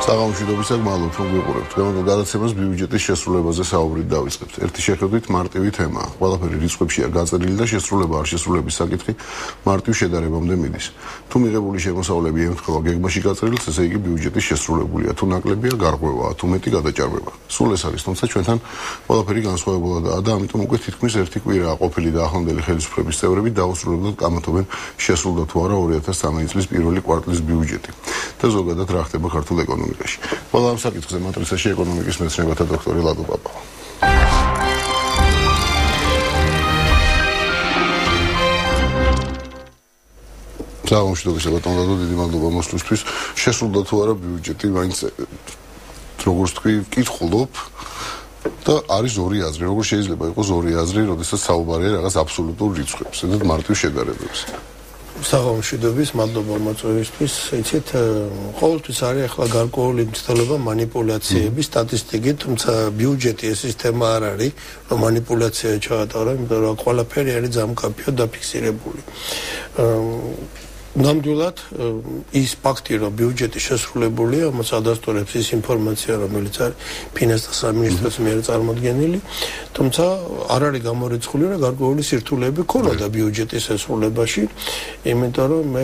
საღამოშიდობისაგ მადლობთ რომ გიყურებთ. გადაცემას ბიუჯეტის შესრულებაზე საუბრით დავიწყებთ. ერთი შეხედვით მარტივი თემაა. ყველაფერი რიცხვებშია გაწერილი და შესრულება არ შესრულების საკითხი მარტივ შედარებამდე მიდის. თუ მიღებული შემოსავლები ემთხვევა გეგმაში გაწერილს, ესე იგი ბიუჯეტი შესრულებულია. თუ ნაკლებია გარღვევაა, თუ მეტი გადაჭარბება. სულ ეს არის, თუმცა ჩვენთან ყველაფერი განსხვავებულადაა და ამიტომ უკვე თითქმის ერთი კვირაა ყოფილი და ახლანდელი ხელისუფლების წევრები დაუსრულებლად კამათობენ შესრულდა თუ არა 2013 წლის პირველი კვარტლის ბიუჯეტი. და ზოგადად რა ხდება ქართულ ეკონომიკაში. ყველა ამ საკითხზე მატრიცაში ეკონომიკის მეცნიერებათა დოქტორი ლადო პაპავა. საღამოშიდობისა ბატონ ლადო, დიდი მადლობა მოსვლისთვის. შესრულდა თუ არა ბიუჯეტი, მაინც როგორც თქვი, ვკითხულობ და არის ორი აზრი. როგორ შეიძლება იყოს ორი აზრი, როდესაც საუბარია რაღაც აბსოლუტურ რიცხვებზე და მარტივ შედარებებზე. საღამოშიდობის მადლობა მოწვევისთვის. იცით, ყოველთვის არის ახლა გარკვეული მცდელობა манипуляციების სტატისტიკით, თუმცა ბიუჯეტი ეს სისტემა არ არის, რომ манипуляცია ჩაატარა, იმიტომ რომ ყველაფერი არის ძამკაფიო დაფიქსირებული. ნამდვილად ის ფაქტი, რომ ბიუჯეტი შესრულებულია, ამას ადასტურებს ის ინფორმაცია, რომელიც არის ფინანსთა სამინისტროს მიერ წარმოდგენილი, თუმცა არ არის გამორიცხული, რომ გარკვეული სირთულეები ქონოდა ბიუჯეტის შესრულებაში, იმიტომ რომ მე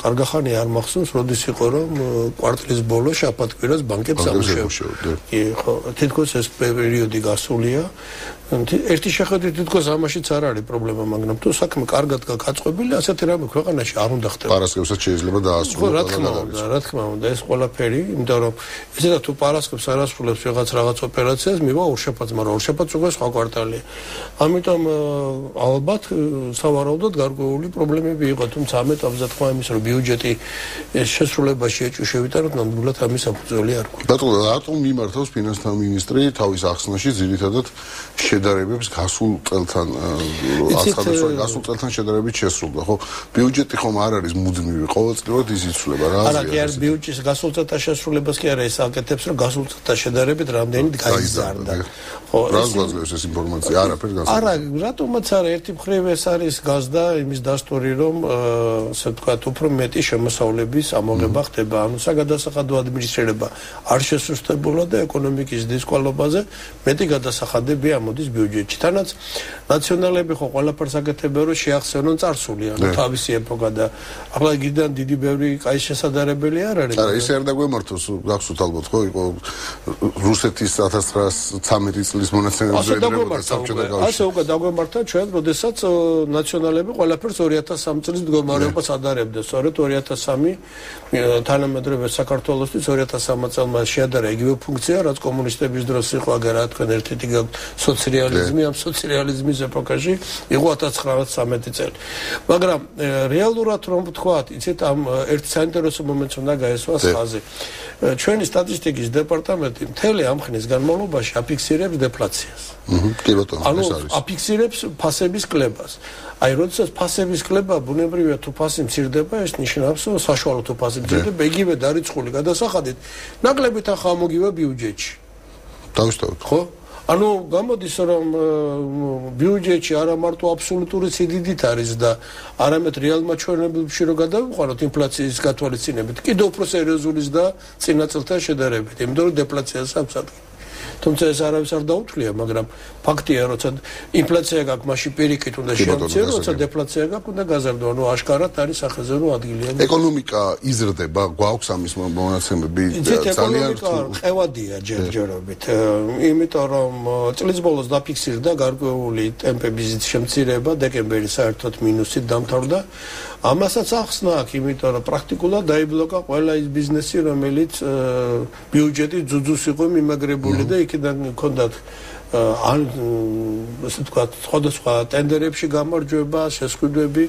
კარგახანი არ მახსოვს, როდის იყო რომ კვარტლის ბოლოს შაბათ-კვირას ბანკებს ამუშავებდა. ხო, თითქოს ეს პერიოდი გასულია. ერთი შეხედვით თითქოს ამაშიც არ არის პრობლემა, მაგრამ თუ საქმე კარგად გაწყობილი, ასეთი რამე ქვეყანაში არ უნდა ხდება. პარასკევსაც შეიძლება დაასრულოს. რა თქმა უნდა, ეს ყველაფერი, იმიტომ რომ ესედა თუ პარასკევს არ ასრულებს რაღაც ოპერაციას, მივა ორშაბათს, მაგრამ ორშაბათს უკვე სხვა კვარტალია. ამიტომ ალბათ სავარაუდოდ გარკვეული პრობლემები იყო, თუმცა ამ ეტაპზე თქვა იმის, რომ ბიუჯეტი შესრულებაში ეჭვშევიდა, რომ ნამდვილად ამის საფუძველი არ გვაქვს. ბატონო, რატომ მიმართავს ფინანსთა მინისტრი თავის ახსნაში ძირითადად შედარებებს გასულ წელთან აცხადებს, რომ გასულ წელთან შედარებით შესრულდა, ხო? ბიუჯეტი ხომ არ არის მუდმივი, ყოველწლიურად ის იცვლება, რა აზრია? არა, კი არის ბიუჯეტის გასულ წელთან შესრულებას კი არა, ეს აკეთებს, რომ გასულ წელთან შედარებით რამდენით გაიზარდა. ხო, რას გვაძლევს ეს ინფორმაცია? არაფერს გასულ. არა, რატომაც არა, ერთი მხრივ ეს არის გაზდა იმის დასტური, რომ ასე ვთქვათ, უფრო მეტი შემოსავლების ამოღება ხდება, ანუ საგადასახადო ადმინისტრირება არ შესუსტებულა და ეკონომიკის დისკვალობაზე მეტი გადასახადები ამოდის ბიუჯეტში. თანაც ნაციონალები ხო ყველაფერს აკეთებენ, რომ შეახსენონ წარსული, ანუ თავისი ეპოქა და ახლა გიდან დიდი ბევრი კაი შესაძლებელი არ არის. არა, ისე არ დაგვემართოს, გახსოვთ ალბათ, ხო, იყო რუსეთის 1913 წლის მონაცემებზე ეძებოდა საბჭოთა კავშირი. ასე უკვე დაგვემართა ჩვენ, როდესაც ნაციონალები ყველაფერს 2003 წლის მდგომარეობას ადარებდა. სწორედ 2003 თანამედროვე საქართველოსთვის 2003 წელმა შეადარა იგივე ფუნქცია, რაც კომუნისტების დროს იყო, აგერ რა თქვენ ერთ-ერთი სოციალიზმი, ამ სოციალიზმის ეპოქაში იყო 1913 წელი. მაგრამ რეალურად რომ ვთქვათ, იცით, ამ ერთ საინტერესო მომენტს უნდა გაესვას ხაზი. ჩვენი სტატისტიკის დეპარტამენტი მთელი ამ ხნის განმავლობაში აფიქსირებს დეფლაციას. კი ბატონო, ეს არის. აფიქსირებს ფასების კლებას. აი, როდესაც ფასების კლება ბუნებრივია, თუ ფასი მცირდება, ეს ნიშნავს, რომ საშუალო თუ ფასი მცირდება, იგივე დარიცხული გადასახადით, ნაკლებით ახლა მოგივა ბიუჯეტში. დავშტავთ. ხო? ანუ გამოდის რომ ბიუჯეტში არა მარტო აბსოლუტური სიდიდით არის და არამედ რეალმა ჩვენებებში რო გადავიყვანოთ ინფლაციის გათვალისწინებით, კიდევ უფრო სერიოზულის და წინა წელთან შედარებით, იმიტომ რომ დეფლაციას აქვს ადგილი. თუმცა ეს არავის არ დაუთვლია, მაგრამ ფაქტია, როცა ინფლაცია გაქვს, მაშინ პირიქით უნდა შეამციროს, როცა დეფლაცია გაქვს, უნდა გაზარდო, ანუ აშკარად არის სახეზერო ადგილი. ეკონომიკა იზრდება, გვაქვს ამის მონაცემები ძალიან ყევადია ჯერჯერობით, იმიტომ რომ წლის ბოლოს დაფიქსირდა გარკვეული ტემპების შემცირება, დეკემბერი საერთოდ მინუსით დამთავრდა. ამასაც ახსნა აქვს, იმიტომ რომ პრაქტიკულად დაიბლოკა ყველა ის ბიზნესი, რომელიც ბიუჯეტის ძუძუს იყო მიმაგრებული და იქიდან ჰქონდათ ასე ვთქვათ, სხვადასხვა ტენდერებში გამარჯვება, შესყიდვები.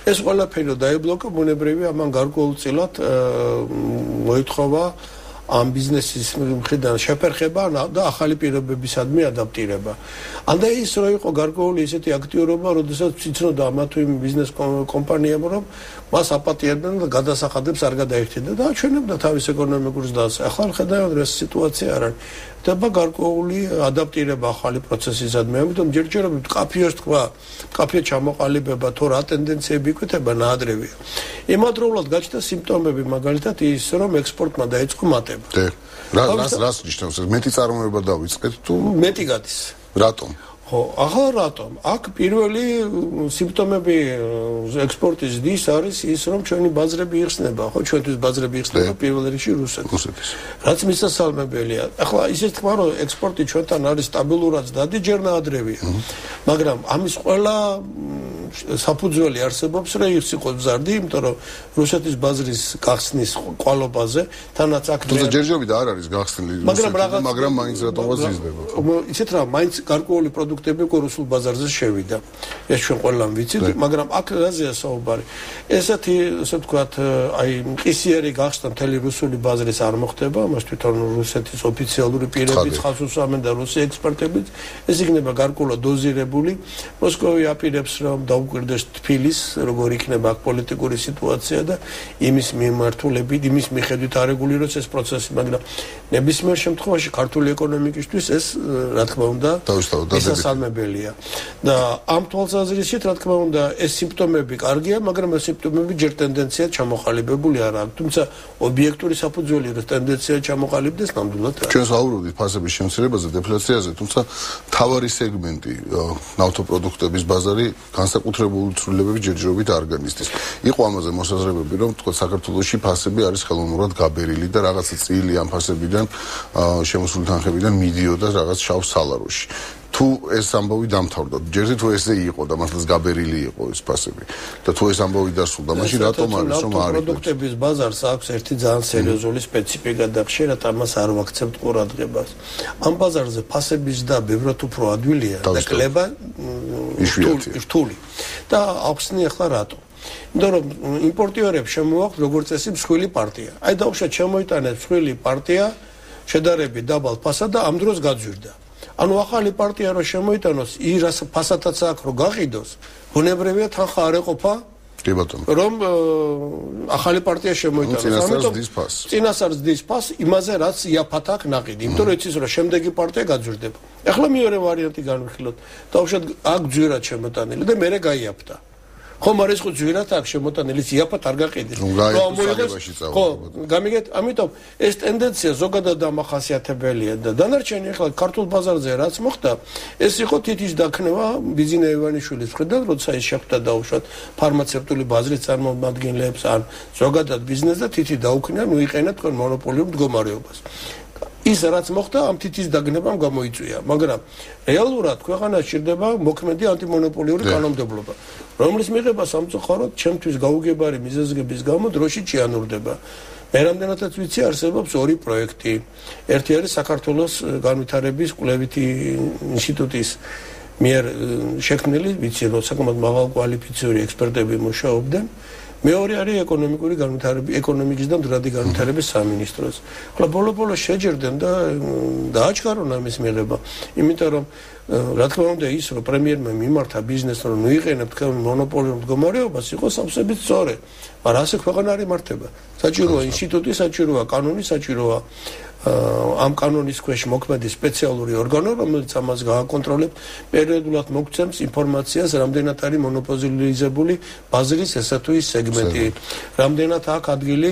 ეს ყველაფერი დაიბლოკა, ბუნებრივია, ამან გარკვეულწილად მოითხოვა ამ ბიზნესის მხრიდან შეფერხება და ახალი პირობებისადმი ადაპტირება. ანდა ის რო იყო გარკვეული ისეთი აქტიურობა, როდესაც ციცნოდა ამა თუ იმ ბიზნეს კომპანიამ, რომ მას აპატიებდნენ და გადასახადებს არ გადაიხდიდა და აჩვენებდა თავის ეკონომიკურს დას. ახლა ხედავთ, რომ ეს სიტუაცია არ არის. ხდება გარკვეული ადაპტირება ახალი პროცესისადმი. ამიტომ ჯერჯერობით კაფეოს თქვა, კაფე ჩამოყალიბება თუ რა ტენდენციები იკვეთება ნაადრევია. იმადროულად გაჩნდა სიმპტომები, მაგალითად ის, რომ ექსპორტმა დაიწყო მატება. რას ნიშნავს? მეტი წარმოება დავიწყეთ თუ მეტი გადის. რატომ? ხო, ახლა რატომ? აქ პირველი სიმპტომები ექსპორტის დის არის ის, რომ ჩვენი ბაზრები იხსნება, ხო, ჩვენთვის ბაზრები იხსნება პირველ რიგში რუსეთის. რაც მისასალმებელია. ახლა ისე თქვა, რომ ექსპორტი ჩვენთან არის სტაბილურად დადი, ჯერ ნაადრევია. მაგრამ ამის ყველა საფუძველი არსებობს რა ის იყო მზარდი, იმიტომ რომ რუსეთის ბაზრის გახსნის ყვალობაზე თანაც აქ თუმცა ჯერჯერობით არ არის გახსნილი მაგრამ მაინც რატომღაც იზრდება. ისეთ რა მაინც გარკვეული პროდუქტები რუსულ ბაზარზე შევიდა. ეს ჩვენ ყველამ ვიცით, მაგრამ აქ რაზეა საუბარი? ესეთი, ასე ვთქვათ, აი მყისიერი გახსნა მთელი რუსული ბაზრის არ მოხდება, მას თვითონ რუსეთის ოფიციალური პირებიც ხალხს უსვამენ და რუსი ექსპერტებიც, ეს იქნება გარკვეულად დოზირებული. მოსკოვი აპირებს რომ დაუკვირდეს თბილის, როგორ იქნება აქ პოლიტიკური სიტუაცია და იმის მიმართულებით, იმის მიხედვით არეგულიროს ეს პროცესი, მაგრამ ნებისმიერ შემთხვევაში ქართული ეკონომიკისთვის ეს რა თქმა უნდა მისასალმებელია. და ამ თვალსაზრისით რა თქმა უნდა ეს სიმპტომები კარგია, მაგრამ ეს სიმპტომები ჯერ ტენდენცია ჩამოყალიბებული არ აქვს. თუმცა ობიექტური საფუძველი რომ ტენდენცია ჩამოყალიბდეს ნამდვილად არის. ჩვენ ვსაუბრობთ ფასების შემცირებაზე, დეფლაციაზე, თუმცა მთავარი სეგმენტი ნავთობპროდუქტების ბაზარი განსაკუთრებული ცვლილებები ჯერჯერობით არ განიცდის. იყო ამაზე მოსაზრებები, რომ თქო საქართველოში ფასები არის ხელოვნურად გაბერილი და რაღაცა წილი ამ ფასებიდან შემოსული თანხებიდან მიდიოდა რაღაც შავ სალაროში. თუ ეს ამბავი დამთავრდა, ჯერჯერობით თუ ესე იყო და მართლაც გაბერილი იყო ეს ფასები და თუ ეს ამბავი დასრულდა, მაშინ რატომ არის რომ არ არის? პროდუქტების ბაზარს აქვს ერთი ძალიან სერიოზული სპეციფიკა და ხშირად ამას არ ვაქცევთ ყურადღებას. ამ ბაზარზე ფასების და ბევრად უფრო ადვილია და კლება რთული. და ახსნი ახლა რატომ? იმიტომ რომ იმპორტიორებს შემოაქვთ როგორც წესი მსხვილი პარტია. აი დაუშვათ შემოიტანეთ მსხვილი პარტია შედარებით დაბალ ფასად და ამ დროს გაძვირდა. ანუ ახალი პარტია რო შემოიტანოს, ირას ფასათაც აქვს რო გაყიდოს, ბუნებრივია თანხა არ ეყოფა კი ბატონო. რომ ახალი პარტია შემოიტანოს. წინასწარ ზრდის ფას იმაზე რაც იაფად აქვს ნაყიდი. იმიტომ რომ იცის რომ შემდეგი პარტია გაძვირდება. ახლა მეორე ვარიანტი განვიხილოთ. დაუშვათ აქ ძვირად შემოტანილი და მერე გაიაფთა. ხომ არის ხო ძვირად აქ შემოტანილი იაფად არ გაყიდეს. ხო, გამიგეთ, ამიტომ ეს ტენდენცია ზოგადად დამახასიათებელია და დანარჩენი ახლა ქართულ ბაზარზე რაც მოხდა, ეს იყო თითის დაქნევა ბიზინა ივანიშვილის მხრიდან, როცა ის შეხვდა დაუშვათ ფარმაცევტული ბაზრის წარმომადგენლებს ან ზოგადად ბიზნესს და თითი დაუქნა, მიიყენა თქვენ მონოპოლიურ მდგომარეობას. ის რაც მოხდა ამ თითის დაგნებამ გამოიწვია, მაგრამ რეალურად ქვეყანაში ჭირდება მოქმედი ანტიმონოპოლიური კანონმდებლობა, რომლის მიღება სამწუხაროდ ჩემთვის გაუგებარი მიზეზების გამო დროში ჭიანურდება. მე რამდენადაც ვიცი, არსებობს ორი პროექტი. ერთი არის საქართველოს განვითარების კვლევითი ინსტიტუტის მიერ შექმნილი, ვიცი რომ საკმაოდ მაღალკვალიფიციური ექსპერტები მუშაობდნენ. მეორე არის ეკონომიკური განვითარება, ეკონომიკის და მდგრადი განვითარების სამინისტროს. ახლა ბოლო-ბოლოს შეჯერდნენ და დააჩქარონ ამის მიღება, იმიტომ რომ რა თქმა უნდა ის რომ პრემიერმა მიმართა ბიზნესს რომ მიიყენებთ თქვენ მონოპოლიურ მდგომარეობას იყო სამსებით სწორი, მაგრამ ასე ქვეყანა არ იმართება. საჭიროა ინსტიტუტი, საჭიროა კანონი, საჭიროა ამ კანონის ქვეშ მოქმედი სპეციალური ორგანო, რომელიც ამას გააკონტროლებს, პერიოდულად მოგცემს ინფორმაციას, რამდენად არის მონოპოლიზებული ბაზრის ესა თუ ის სეგმენტი, რამდენად აქვს ადგილი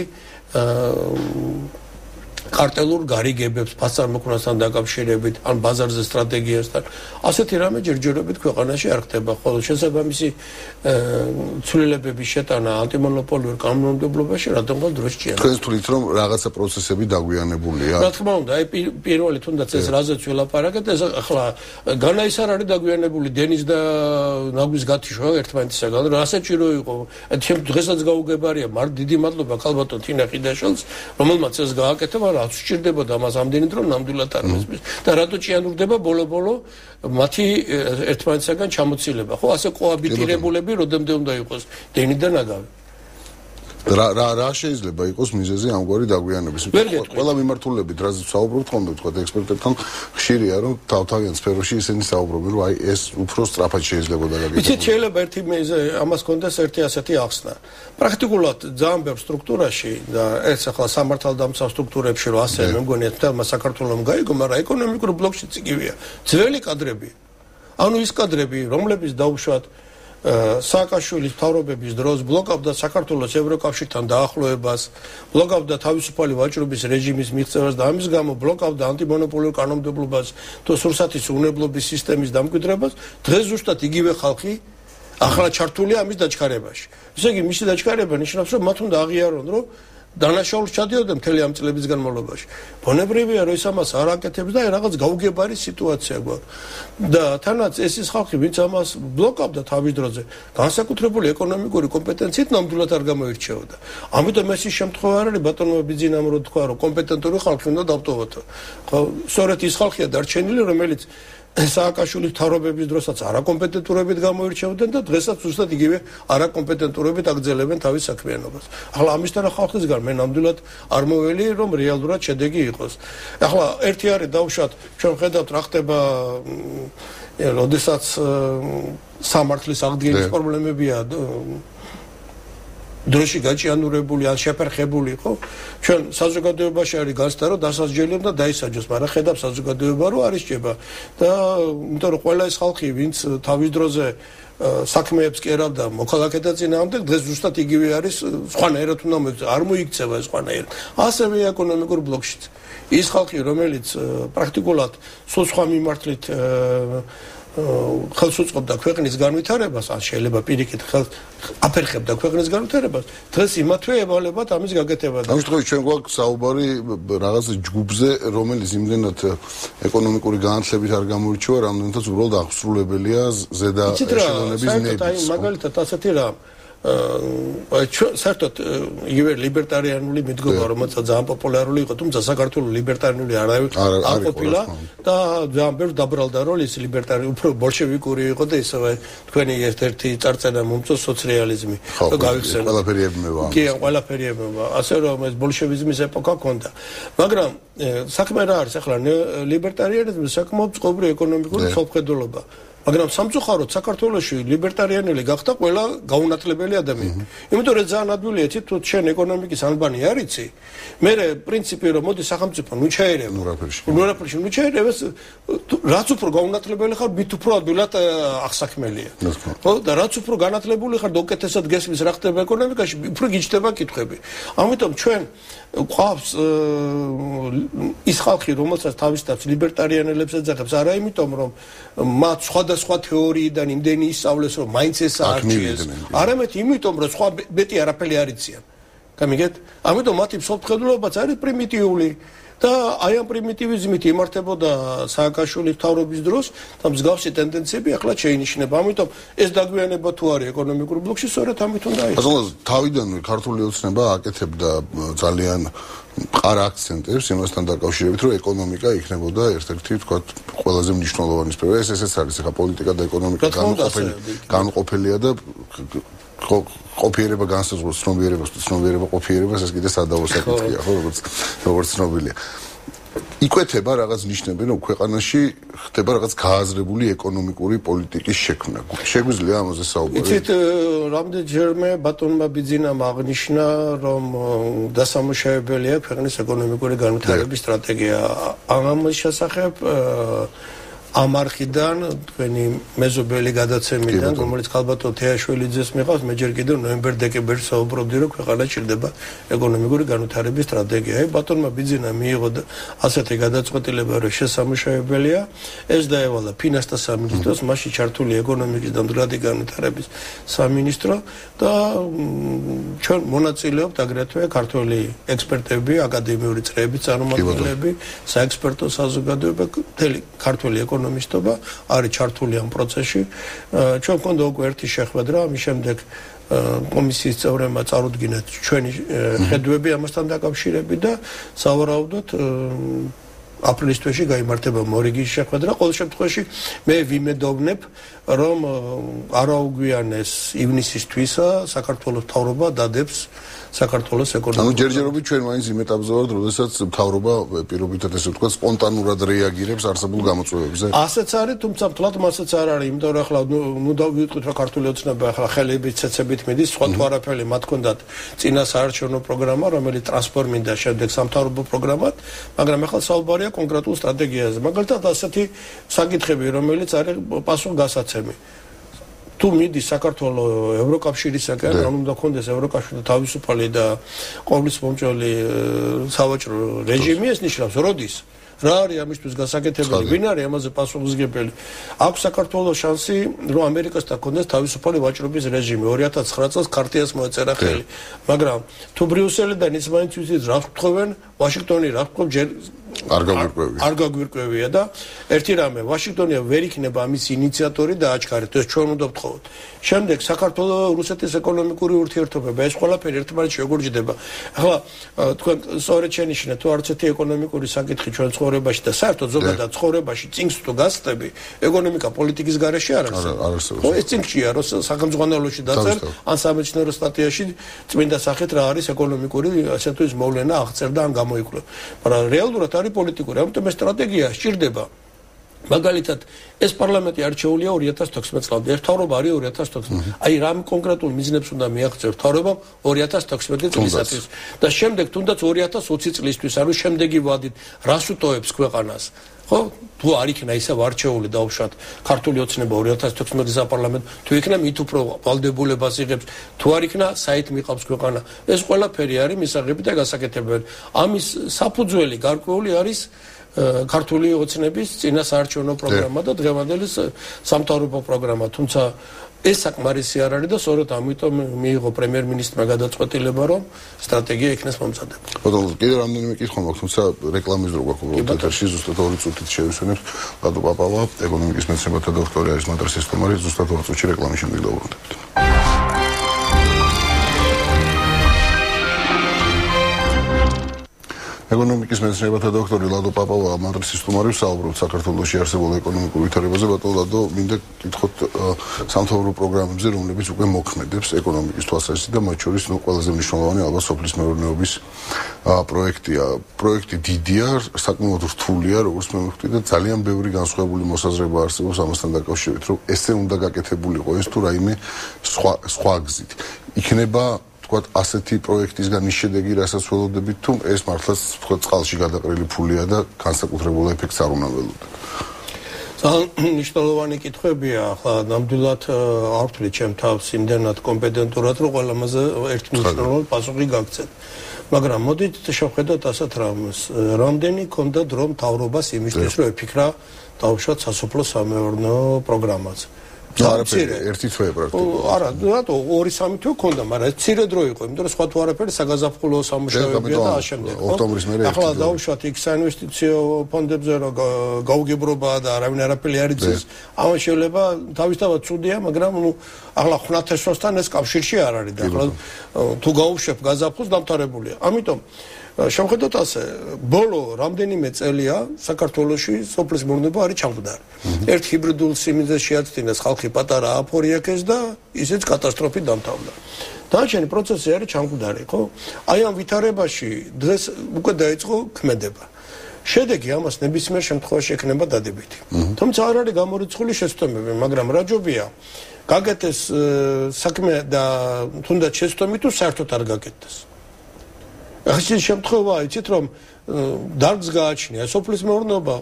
კარტელურ გარიგებებს ფასწარმოქმნასთან დაკავშირებით, ან ბაზარზე სტრატეგიასთან. ასეთი რამე ჯერჯერობით ქვეყანაში არ ხდება, ხოლო შესაბამისი ცვლილებების შეტანა ანტიმონოპოლიურ კანონმდებლობაში რატომღაც დროს ჭირდება. თქვენ თვლით რომ რაღაცა პროცესები დაგვიანებულია? რა თქმა უნდა, აი პირველი თუნდაც ეს რაზეც ველაპარაკეთ, ეს ახლა განაის არ არის დაგვიანებული დენის და ნაგვის გათიშვა ერთმანეთისაგან, რა საჭირო იყო. ჩემ დღესაც გაუგებარია, დიდი მადლობა ქალბატონ თინა ყიდაშვილს, რომელმაც ეს გააკეთა, მაგრამ რაც სჭირდებოდა მას ამდენი დრო ნამდვილად არ მისმის და რატო ჭიანურდება ბოლო-ბოლო მათი ერთმანეთისაგან ჩამოცილება. ხო, ასე კოაბიტირებულები როდემდე უნდა იყოს დენი და ნაგავი. რა შეიძლება იყოს მიზეზი ამგვარი დაგვიანების? ყველა მიმართულებით რაზეც საუბრობთ ხოლმე, თქვა ექსპერტებთან ხშირია რომ თავთავიან სფეროში ისინი საუბრობენ რომ აი ეს უფრო სწრაფად შეიძლება დაგაგებინოს. იცით შეიძლება ერთი მიზე ამას კონდეს ერთი ასეთი ახსნა. პრაქტიკულად ძალიან ბევრ სტრუქტურაში და ეს ახლა სამართალდამცავ სტრუქტურებში რომ ასე მე მგონია თელმა საქართველოს გაიგო, მაგრამ ეკონომიკურ ბლოკში ციგივია. ძველი კადრები. ანუ ის კადრები, რომლებიც დაუშვათ სააკაშვილის მთავრობების დროს ბლოკავდა საქართველოს ევროკავშირთან დაახლოებას, ბლოკავდა თავისუფალი ვაჭრობის რეჟიმის მიღწევას და ამის გამო ბლოკავდა ანტიმონოპოლიურ კანონმდებლობას და სურსათის უნებლობის სისტემის დამკვიდრებას, დღეს ზუსტად იგივე ხალხი ახლა ჩართულია ამის დაჩქარებაში. ესე იგი, მისი დაჩქარება ნიშნავს, რომ მათ უნდა აღიარონ, რომ დანაშაულს ჩადიოდნენ მთელი ამ წლების განმავლობაში. ბუნებრივია, რომ ის ამას არ აკეთებს და რაღაც გაუგებარი სიტუაცია გვაქვს. და თანაც ეს ის ხალხი, ვინც ამას ბლოკავდა თავის დროზე, განსაკუთრებული ეკონომიკური კომპეტენციით ნამდვილად არ გამოირჩეოდა. ამიტომ ეს ის შემთხვევა არ არის ბატონმა ბიძინამ რო თქვა, რომ კომპეტენტური ხალხი უნდა დავტოვოთ. ხო, სწორედ ის ხალხია დარჩენილი, რომელიც სააკაშვილის მთავრობების დროსაც არაკომპეტენტურობით გამოირჩეოდნენ და დღესაც ზუსტად იგივე არაკომპეტენტურობით აგრძელებენ თავის საქმიანობას. ახლა ამისთან ხალხისგან მე ნამდვილად არ მოველი, რომ რეალურად შედეგი იყოს. ახლა ერთი არის დავუშვათ, ჩვენ ხედავთ რა ხდება, როდესაც სამართლის აღდგენის პრობლემებია დროში გაჭიანურებული ან შეფერხებული, ხო? ჩვენ საზოგადოებაში არის გასტა, რომ დასასჯელი უნდა დაისაჯოს, მაგრამ ხედავ საზოგადოება რომ არ ისჯება და იმიტომ რომ ყველა ეს ხალხი, ვინც თავის დროზე საქმეებს კერავდა მოქალაქეთა წინააღმდეგ, დღეს ზუსტად იგივე არის, სხვანაირად უნდა მოიქცეს, არ მოიქცევა ეს სხვანაირად. ასევე ეკონომიკურ ბლოკშიც. ის ხალხი, რომელიც პრაქტიკულად სულ სხვა მიმართლით ხელს უწყობდა ქვეყნის განვითარებას, ან შეიძლება პირიქით ხელს აფერხებდა ქვეყნის განვითარებას, დღეს იმათვე ევალებათ ამის გაკეთება. ამ შემთხვევაში ჩვენ გვაქვს საუბარი რაღაც ჯგუფზე, რომელიც იმდენად ეკონომიკური განათლებით არ გამოირჩევა, რამდენადაც უბრალოდ აღსრულებელია ზედა ეშელონების ნების. მაგალითად ასეთი რა საერთოდ იგივე ლიბერტარიანული მიდგომა, რომელსაც ძალიან პოპულარული იყო, თუმცა საქართველოს ლიბერტარიანული არ ყოფილა და ძალიან ბევრ დაბრალდა, რომ ის ლიბერტარიული უფრო ბოლშევიკური იყო და ისევე თქვენი ერთ-ერთი წარწერა მომწონს სოციალიზმი და გავიხსენოთ. ყველაფერი ებმევა. კი, ყველაფერი ებმევა. ასე რომ ეს ბოლშევიზმის ეპოქა ჰქონდა. მაგრამ საქმე რა არის ახლა ლიბერტარიანიზმი საკმაოდ წყობრი ეკონომიკური ხელმხედველობა. მაგრამ სამწუხაროდ საქართველოში ლიბერტარიანელი გახდა ყველა გაუნათლებელი ადამიანი. იმიტომ რომ ძალიან ადვილია იცით თუ შენ ეკონომიკის ანბანი არ იცი, მე პრინციპი რომ მოდი სახელმწიფო ნუ ჩაერევა. ნურაფერში ნუ ჩაერევას, რაც უფრო გაუნათლებელი ხარ, მით უფრო ადვილად აღსაქმელია. ხო, და რაც უფრო განათლებული ხარ და უკეთესად გესმის რა ხდება ეკონომიკაში, უფრო გიჩნდება კითხვები. ამიტომ ჩვენ ყავს ის ხალხი, რომელსაც თავის თავს ლიბერტარიანელებს ეძახებს, არა იმიტომ რომ მათ სხვა თეორიიდან იმდენი ისწავლეს, რომ მაინც ეს აარჩიეს. არამედ იმიტომ, რომ სხვა მეტი არაფერი არ იციან. გამიგეთ? ამიტომ მათი მსოფლმხედველობაც არის პრიმიტიული და აი ამ პრიმიტივიზმით იმართებოდა სააკაშვილის მთავრობის დროს და მსგავსი ტენდენციები ახლა შეინიშნება. ამიტომ ეს დაგვიანება თუ არის ეკონომიკურ ბლოკში, სწორედ ამით უნდა იყოს. აზროვნე თავიდანვე ქართული ოცნება აკეთებდა ძალიან მყარ აქცენტებს იმასთან დაკავშირებით, რომ ეკონომიკა იქნებოდა ერთ-ერთი თქვათ ყველაზე მნიშვნელოვანი სფერო. ესეც არის ახლა პოლიტიკა და ეკონომიკა განუყოფელია და ყოფიერება განსაზღვროს ცნობიერებას და ცნობიერება ყოფიერებას, ეს კიდე სადავო საკითხია, ხო, როგორც ცნობილია. იკვეთება რაღაც ნიშნები, რომ ქვეყანაში ხდება რაღაც გააზრებული ეკონომიკური პოლიტიკის შექმნა. შეგვიძლია ამაზე საუბარი? იცით, რამდენჯერმე ბატონმა ბიძინამ აღნიშნა, რომ დასამუშავებელია ქვეყნის ეკონომიკური განვითარების სტრატეგია. ამის შესახებ ამ არხიდან თქვენი მეზობელი გადაცემიდან, რომელიც ხალბატონ თეაშვილიძეს მიყავს, მე ჯერ კიდევ ნოემბერ-დეკემბერში საუბრობდი, რომ ქვეყანა ჭირდება ეკონომიკური განვითარების სტრატეგია. აი ბატონმა ბიძინამ მიიღო ასეთი გადაწყვეტილება, რომ შესამუშავებელია, ეს დაევალა ფინანსთა სამინისტროს, მასში ჩართული ეკონომიკის და მდგრადი განვითარების სამინისტრო და ჩვენ მონაწილეობთ აგრეთვე ქართველი ექსპერტები, აკადემიური წრეების წარმომადგენლები, საექსპერტო საზოგადოება, მთელი ქართველი ეკონომისტობა არის ჩართული ამ პროცესში. ჩვენ გვქონდა უკვე ერთი შეხვედრა, ამის შემდეგ კომისიის წევრებმა წარუდგინეთ ჩვენი ხედვები ამასთან დაკავშირებით და სავარაუდოდ აპრილის თვეში გაიმართება მორიგის შეხვედრა. ყოველ შემთხვევაში მე ვიმედოვნებ, რომ არაუგვიანეს ივნისისთვისა საქართველოს მთავრობა დადებს საქართველოს ეკონომიკურ. ანუ ჯერჯერობით ჩვენ მაინც იმ ეტაპზე ვართ, როდესაც მთავრობა პირობითად ესე ვთქვათ, სპონტანურად რეაგირებს არსებულ გამოწვევებზე. ასეც არის, თუმცა მთლად მასეც არ არის, იმიტომ რომ ახლა ნუ დავიწყოთ რა ქართული ოცნება ახლა ხელებით ცეცებით მიდის, სხვა თუ არაფერი მათ ჰქონდათ წინა საარჩევნო პროგრამა, რომელიც ტრანსფორმინდა შემდეგ სამთავრობო პროგრამად, მაგრამ ახლა საუბარია კონკრეტულ სტრატეგიაზე. მაგალითად ასეთი საკითხები, რომელიც არის პასუხგასაცემი. თუ მიდის საქართველოს ევროკავშირისაგან, რომ უნდა ქონდეს ევროკავშირის თავისუფალი და ყოვლის მომჭველი სავაჭრო რეჟიმი, ეს ნიშნავს, როდის რა არის ამისთვის გასაკეთებელი, ვინ არის ამაზე პასუხისმგებელი. აქვს საქართველოს შანსი, რომ ამერიკასთან ქონდეს თავისუფალი ვაჭრობის რეჟიმი. 2009 წელს ქარტიას მოეწერა ხელი. მაგრამ თუ ბრიუსელიდან ის მაინც ვიცით რა გთხოვენ, ვაშინგტონი რა გთხოვ, ჯერ არ გაგვირკვევია და ერთი რამე, ვაშინგტონია ვერ იქნება ამის ინიციატორი და აჩქარეთ, ეს ჩვენ უნდა ვთხოვოთ. შემდეგ საქართველოს რუსეთის ეკონომიკური ურთიერთობები, ეს ყველაფერი ერთმანეთში როგორ ჯდება. ახლა თქვენ სწორედ შენიშნეთ, თუ არც ერთი ეკონომიკური საკითხი ჩვენ ცხოვრებაში და საერთოდ ზოგადად ცხოვრებაში წინგს თუ გასწრები, ეკონომიკა პოლიტიკის გარეშე არ არსებობს. ეს წინგშია, რომ სახელმძღვანელოში დაწერთ, ან სამეცნიერო სტატიაში წმინდა სახით რა არის ეკონომიკური, ასე თუ ის მოვლენა აღწერდა ან გამოიკვლევ. მაგრამ რეალურად არის პოლიტიკური, ამიტომ ეს სტრატეგია სჭირდება. მაგალითად, ეს პარლამენტი არჩეულია 2016 წლამდე, ეს მთავრობა არის 2016. აი რამ კონკრეტულ მიზნებს უნდა მიაღწევს მთავრობამ 2016 წლისათვის და შემდეგ თუნდაც 2020 წლისთვის, ანუ შემდეგი ვადით, რას უტოვებს ქვეყანას. ხო? თუ არ იქნა ისევ არჩეული დაუშვათ ქართული ოცნება 2016 საპარლამენტო, თუ იქნა მით უფრო ვალდებულებას იღებს, თუ არ იქნა საით მიყავს ქვეყანა. ეს ყველაფერი არის მისაღები და გასაკეთებელი. ამის საფუძველი გარკვეული არის ქართული ოცნების წინა საარჩევნო პროგრამა და დღევანდელი სამთავრობო პროგრამა, თუმცა ეს საკმარისი არ არის და სწორედ ამიტომ მიიღო პრემიერ-მინისტრმა გადაწყვეტილება, რომ სტრატეგია იქნეს მომზადებული. ბატონო, კიდევ რამდენიმე კითხვა მაქვს, თუმცა რეკლამის დრო გვაქვს ეთერში, ზუსტად 2 წუთით შევისვენებთ. ლადო პაპავა, ეკონომიკის მეცნიერებათა დოქტორი არის მადრისის სტუმარი, ზუსტად 2 წუთში რეკლამის შემდეგ დავუბრუნდებთ. ეკონომიკის მეცნიერებათა დოქტორი ლადო პაპავა მადრისის სტუმარი, საუბრობთ საქართველოში არსებულ ეკონომიკურ ვითარებაზე. ბატონო ლადო, მინდა გითხოთ სამთავრობო პროგრამებზე, რომლებიც უკვე მოქმედებს ეკონომიკის თვალსაზრისით და მათ შორის ყველაზე მნიშვნელოვანი ალბათ სოფლის მეურნეობის პროექტია. პროექტი დიდია, საკმაოდ რთულია, როგორც მე მივხვდი და ძალიან ბევრი განსხვავებული მოსაზრება არსებობს ამასთან დაკავშირებით, რომ ესე უნდა გაკეთებულიყო ეს თუ რაიმე სხვა გზით. იქნება ასეთი პროექტისგან ის შედეგი, რასაც ველოდებით, თუ ეს მართლაც წყალში გადაყრილი ფულია და განსაკუთრებულ ეფექტს არ უნდა ველოდოთ. ძალიან მნიშვნელოვანი კითხვებია, ახლა ნამდვილად არ ვთვლი ჩემ თავს იმდენად კომპეტენტურად, რომ ყველამაზე ერთ მნიშვნელოვანი პასუხი გაგცეთ. მაგრამ მოდით შევხედოთ ასეთ რამეს. რამდენი ქონდა დრო მთავრობას იმისთვის, რომ ეფიქრა დაუშვათ სასოფლო სამეურნეო პროგრამაზე. ერთი თვე პრაქტიკულად. არა, რატო 2-3 თვე ქონდა, მაგრამ ეს მცირე დრო იყო, იმიტომ რომ სხვა თუ არაფერი საგაზაფხულო სამუშაოებია და ამავდროულად. ოქტომბრის მერე ახლა დაუშვათ იქ საინვესტიციო ფონდებზე რომ გაუგებრობაა და არავინ არაფერი არ იცის. ამან შეიძლება თავისთავად ცუდია, მაგრამ ნუ ახლა ხნათესვასთან ეს კავშირში არ არის და ახლა თუ გაუშვებ გაზაფხულს დამთავრებულია. ამიტომ შევხედოთ ასე, ბოლო რამდენიმე წელია საქართველოში სოფლის მეურნეობა არის ჩამდგარი. ერთ ჰიბრიდულ სიმინძეს შეაცდინეს ხალხი პატარა აფორიაქეს და ისიც კატასტროფით დამთავრდა. დანარჩენი პროცესი არის ჩამდგარი, ხო? აი ამ ვითარებაში დღეს უკვე დაიწყო ქმედება. შედეგი ამას ნებისმიერ შემთხვევაში ექნება დადებითი. თუმცა არ არის გამორიცხული შეცდომები, მაგრამ რაჯობია გაკეთდეს საქმე და თუნდაც შეცდომი თუ საერთოდ არ გაკეთდეს. ახლა შემთხვევა იცით რომ დარგს გააჩნია სოფლის მეურნეობა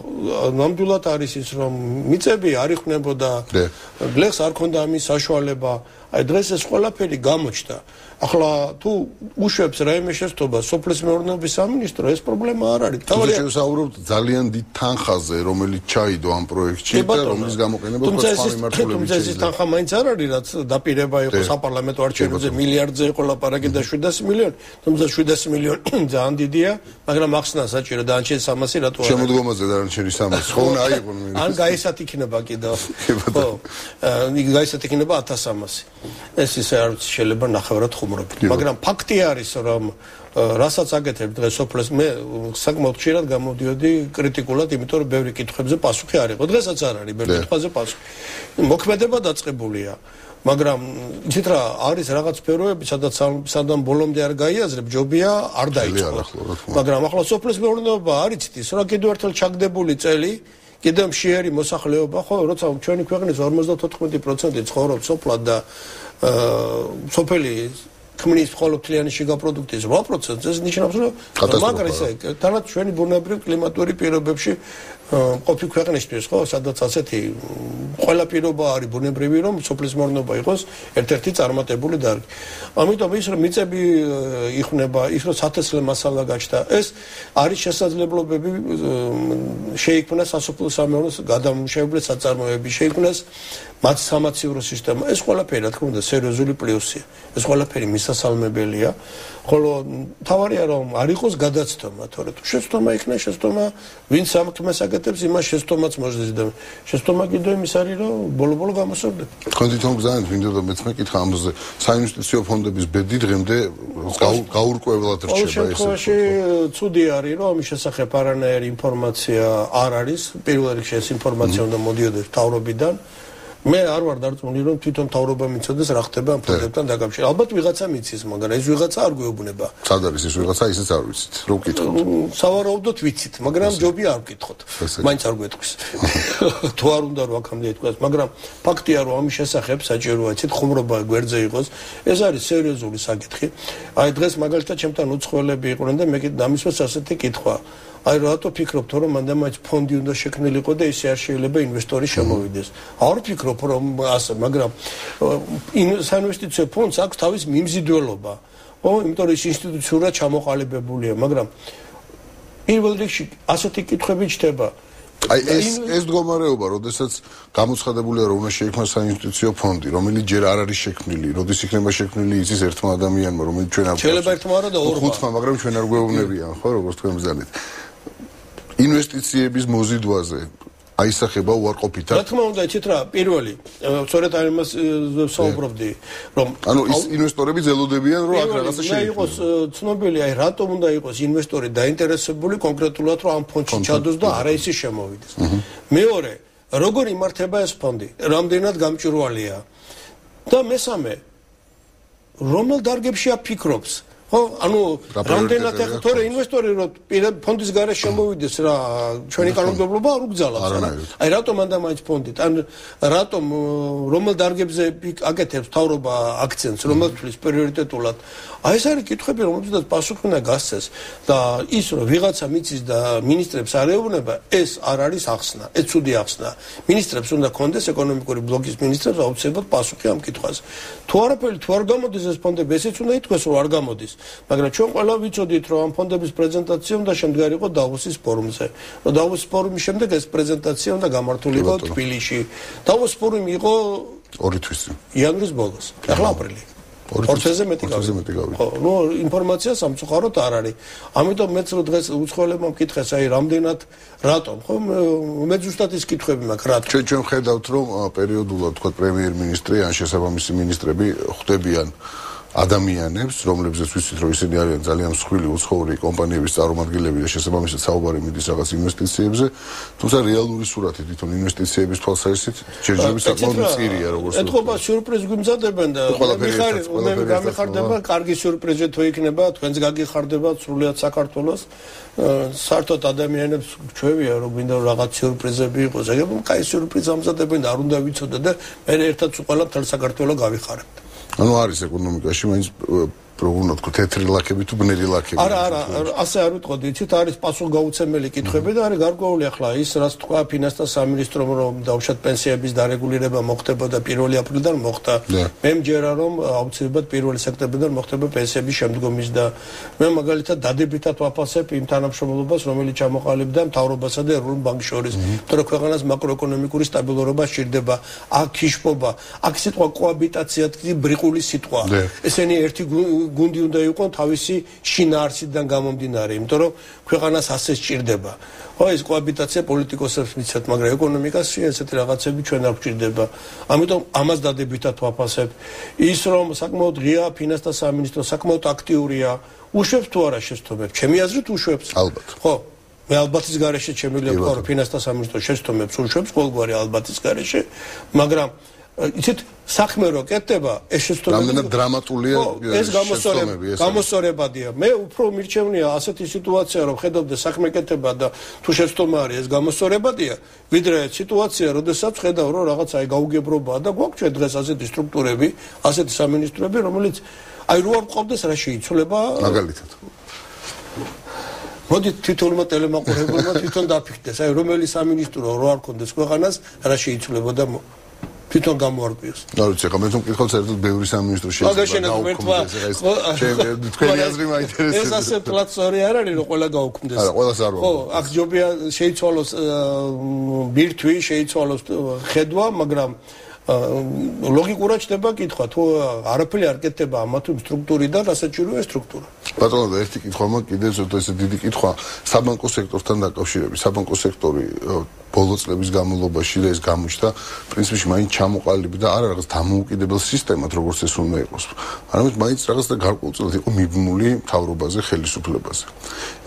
ნამდვილად არის ის რომ მიწები არ იხვნებოდა გლეხს არ ქონდა ამის საშუალება აი დღეს ეს ყველაფერი გამოჩნდა ახლა თუ უშვებს რაიმე შეცდომა სოფლის მეურნეობის სამინისტრო ეს პრობლემა არ არის თავი შევსაუბრობთ ძალიან დიდ თანხაზე რომელიც ჩაიდო ამ პროექტში და რომლის გამოყენება უკვე სხვა მიმართულებით თუმცა ეს თანხა მაინც არ არის რაც დაპირება იყო საპარლამენტო არჩევნებზე მილიარდზე იყო ლაპარაკი და 700 მილიონი თუმცა 700 მილიონი ძალიან დიდია მაგრამ ახსნა საჭირო დანარჩენი 300 რატო არა შემოდგომაზე დანარჩენი 300 ხო უნდა აიყო ან გაისად იქნება კიდევ ხო გაისად იქნება 1300 ეს ისე არ შეიძლება ნახევრად მაგრამ ფაქტი არის რომ რასაც აკეთებ დღეს სოფლის მე საკმაოდ ხშირად გამოდიოდი კრიტიკულად იმიტომ რომ ბევრი კითხვებზე პასუხი არ იყო დღესაც არ არის ბევრი კითხვაზე პასუხი მოქმედება დაწყებულია მაგრამ იცით რა არის რაღაც სფეროები სადაც ბოლომდე არ გაიაზრებ ჯობია არ დაიწყო მაგრამ ახლა სოფლის მეურნეობა არის ის რა კიდევ ერთხელ ჩაგდებული წელი კიდევ მშიერი მოსახლეობა ხო როცა ჩვენი ქვეყნის 54% ცხოვრობს სოფლად და სოფელი ქმნის მხოლოდთლიანი შიგა პროდუქტის 8%-ს ეს ნიშნავს რომ მაგარისა თანაც ჩვენი ბუნებრივ კლიმატური პირობებში ყოფი ქვეყნისთვის ხო სადაც ასეთი ყველა პირობა არის ბუნებრივი რომ სოფლის მეურნეობა იყოს ერთ-ერთი წარმატებული დარგი ამიტომ ის რომ მიწები იხმნება ის რომ სათესლე მასალა გაჩნდა ეს არის შესაძლებლობები შეიქმნა სასოფლო სამეურნეოს გადამამუშავებელი საწარმოები შეიქმნას მათ სამაციურო სისტემა ეს ყველაფერი რა თქმა უნდა სერიოზული პლუსია ეს ყველაფერი მისასალმებელია ხოლო თავარია რომ არ იყოს გადაცდომა თორე თუ შეცდომა იქნება შეცდომა ვინც სამქმეს აკეთებს იმას შეცდომაც მოждდეს და შეცდომა კიდევ იმის არის რომ ბოლო-ბოლო გამოსორდება თქვენ თვითონ გზავნით მინდოდა მეც მეკითხა ამაზე საინვესტიციო ფონდების ბედი დღემდე გაურკვევლად რჩება ეს შემთხვევაში ცუდი არის რომ ამის შესახებ არანაირი ინფორმაცია არ არის პირველ რიგში ეს ინფორმაცია უნდა მოდიოდეს მთავრობიდან მე არ ვარ დარწმუნებული რომ თვითონ მთავრობა მიცოდეს რა ხდება ამ ფონდებთან დაკავშირებით. ალბათ ვიღაცა მიცის, მაგრამ ეს ვიღაცა არ გვეუბნება. სად არის ეს ვიღაცა ისიც არ ვიცით. რო ვკითხოთ. სავარაუდოდ ვიცით, მაგრამ ჯობია არ ვკითხოთ. მაინც არ გვეტყვის. თუ არ უნდა რომ აქამდე ეთქვას, მაგრამ ფაქტია რომ ამის შესახებ საჭიროა იცით ხუმრობა გვერდზე იყოს. ეს არის სერიოზული საკითხი. აი დღეს მაგალითად ჩემთან უცხოელები იყვნენ და მე დამისვეს ასეთი კითხვა. აი რატო ფიქრობთ რომ მანდამაც ფონდი უნდა შექმნილიყო და ისე არ შეიძლება ინვესტორი შემოვიდეს. არ ვფიქრობ რომ ასე, მაგრამ საინვესტიციო ფონდს აქვს თავის მიმზიდველობა. ო, იმიტომ რომ ის ინსტიტუციურად ჩამოყალიბებულია, მაგრამ პირველ რიგში ასეთი კითხვები ჩდება. აი ეს მდგომარეობა, როდესაც გამოცხადებულია რომ უნდა შეიქმნას საინვესტიციო ფონდი, რომელიც ჯერ არ არის შექმნილი, როდის იქნება შექმნილი იცის ერთმა ადამიანმა, რომელიც ჩვენ არ შეიძლება ერთმა არა და ორმა. ხუთმა, მაგრამ ჩვენ არ გვეუბნებიან, ხო, როგორც თქვენ ბრძანეთ. ინვესტიციების მოზიდვაზე აისახება უარყოფითად. რა თქმა უნდა, იცით რა, პირველი, სწორედ არ იმას ვსაუბრობდი, რომ ანუ ის ინვესტორები ელოდებიან, რომ აქ რაღაცა შეიძლება იყოს ცნობილი, აი რატომ უნდა იყოს ინვესტორი დაინტერესებული კონკრეტულად რომ ამ ფონდში ჩადოს და არა ისე შემოვიდეს. მეორე, როგორ იმართება ეს ფონდი? რამდენად გამჭვირვალეა? და მესამე, რომელ დარგებში აფიქრობს? ხო, ანუ რამდენად ახლა თორე ინვესტორი რომ ფონდის გარეშე შემოვიდეს რა ჩვენი კანონმდებლობა არ უგზავნებს რა. აი რატომ მანდა მაინც ფონდით? ან რატომ რომელ დარგებზე აკეთებს მთავრობა აქცენტს, რომელთვის პრიორიტეტულად? აი ეს არის კითხვები, რომლებსაც პასუხი უნდა გასცეს და ის რომ ვიღაცა მიცის და მინისტრებს არ ეუბნება, ეს არ არის ახსნა, ეს ცუდი ახსნა. მინისტრებს უნდა კონდეს ეკონომიკური ბლოკის მინისტრებს აუცილებლად პასუხი ამ კითხვაზე. თუ არაფერი თუ არ გამოდის ეს ფონდები, ესეც უნდა ითქვას რომ არ გამოდის. მაგრამ ჩვენ ყველა ვიცოდით რომ ამ ფონდების პრეზენტაცია უნდა შემდგარიყო დავოსის ფორუმზე. რომ დავოსის ფორუმის შემდეგ ეს პრეზენტაცია უნდა გამართულიყო თბილისში. დავოსის ფორუმი იყო 2 თვის წინ. იანვრის ბოლოს. ახლა აპრილი. 2 თვეზე მეტი გავიდა. ხო, ნუ ინფორმაცია სამწუხაროდ არ არის. ამიტომ მეც რომ დღეს უცხოელებმა მკითხეს, აი რამდენად რატომ, ხო? მე ზუსტად ის კითხვები მაქვს, რატომ? ჩვენ ხედავთ რომ პერიოდულად თქვა პრემიერ-მინისტრი ან შესაბამისი მინისტრები ხვდებიან ადამიანებს, რომლებზეც ვიცით რომ ისინი არიან ძალიან მსხვილი უცხოური კომპანიების წარმომადგენლები და შესაბამისად საუბარი მიდის რაღაც ინვესტიციებზე, თუმცა რეალური სურათი თვითონ ინვესტიციების თვალსაზრისით ჯერჯერობით საკმაოდ მწირია, როგორც ეთქობა სიურპრიზი გვიმზადებენ და მე გამიხარდება, კარგი სიურპრიზი თუ იქნება, თქვენც გაგიხარდება სრულიად საქართველოს. საერთოდ ადამიანებს ჩვევია რომ გვინდა რაღაც სიურპრიზები იყოს, ეგრე კაი სიურპრიზი ამზადებენ და არ უნდა ვიცოდე და მე ერთად ყველა მთელ საქართველოს გავიხარებთ. ანუ არის ეკონომიკაში მაინც პროგნოზ თქო თეთრი ლაქები თუ ბნელი ლაქები. არა, ასე არ ვიტყოდი, იცით არის პასუხგაუცემელი კითხვები და არის გარკვეული ახლა ის რაც თქვა ფინანსთა სამინისტრომ რომ დავუშვათ პენსიების დარეგულირება მოხდებოდა 1 აპრილიდან მოხდა. მე მჯერა რომ აუცილებლად 1 სექტემბრიდან მოხდება პენსიების შემდგომის და მე მაგალითად დადებითად ვაფასებ იმ თანამშრომლობას რომელიც ჩამოყალიბდა მთავრობასა და ეროვნულ ბანკს შორის. იმიტომ რომ ქვეყანას მაკროეკონომიკური სტაბილურობა სჭირდება, აქ ქიშფობა, აქ სიტყვა კოაბიტაცია ბრიყული სიტყვა. ესენი ერთი გუნდი უნდა იყოს თავისი შინაარსიდან გამომდინარე, იმიტომ რომ ქვეყანას ასე სჭირდება. ხო, ეს კოაბიტაცია პოლიტიკოსებს მიცეთ, მაგრამ ეკონომიკაში ესეთი რაღაცები ჩვენ არ გვჭირდება. ამიტომ ამას დადებითად ვაფასებ. ის რომ საკმაოდ ღია ფინანსთა სამინისტრო საკმაოდ აქტიურია, უშვებს თუ არა შეცდომებს? ჩემი აზრით უშვებს. ალბათ. ხო, მე ალბათის გარეშე შემიძლია ვთქვა, რომ ფინანსთა სამინისტრო შეცდომებს უშვებს ყოველგვარი ალბათის გარეშე, მაგრამ იცით საქმე რო კეთდება ეს შეცდომები რამდენად დრამატულია ეს გამოსწორებადია მე უფრო მირჩევნია ასეთი სიტუაცია რომ ხედავდე საქმე კეთდება და თუ შეცდომა არის ეს გამოსწორებადია ვიდრე სიტუაცია როდესაც ხედავ რომ რაღაცა აი გაუგებრობაა და გვაქვს ჩვენ დღეს ასეთი სტრუქტურები ასეთი სამინისტროები რომელიც აი რო არ მყავდეს რა შეიცვლება მაგალითად მოდი თვითონმა ტელემაყურებელმა თვითონ დაფიქრდეს აი რომელი სამინისტრო რო არ კონდეს ქვეყანას რა შეიცვლება და თვითონ გამოარკვიოს. რა ვიცი, ხომ მე მკითხავ საერთოდ ბევრი სამინისტრო შეიძლება თქვენი აზრი მაინტერესებს. ეს ასე პლატფორმი არ არის რომ ყველა გაუქმდეს. არა, ყველას არ ვარ. ხო, აქ ჯობია შეიცვალოს ბირთვი, შეიცვალოს ხედვა, მაგრამ ლოგიკურად ჩდება კითხვა, თუ არაფერი არ კეთდება ამა თუ სტრუქტურიდან, რასაც ჭიროა სტრუქტურა. ბატონო, ერთი კითხვა მაქვს, კიდევ ესე დიდი კითხვა, საბანკო სექტორთან დაკავშირებით. საბანკო სექტორი ბოლო წლების განმავლობაში და ეს გამოჩნდა, პრინციპში მაინც ჩამოყალიბდა და არა რაღაც დამოუკიდებელ სისტემად, როგორც ეს უნდა იყოს. არამედ მაინც რაღაც და გარკვეულწილად იყო მიბმული მთავრობაზე, ხელისუფლებაზე.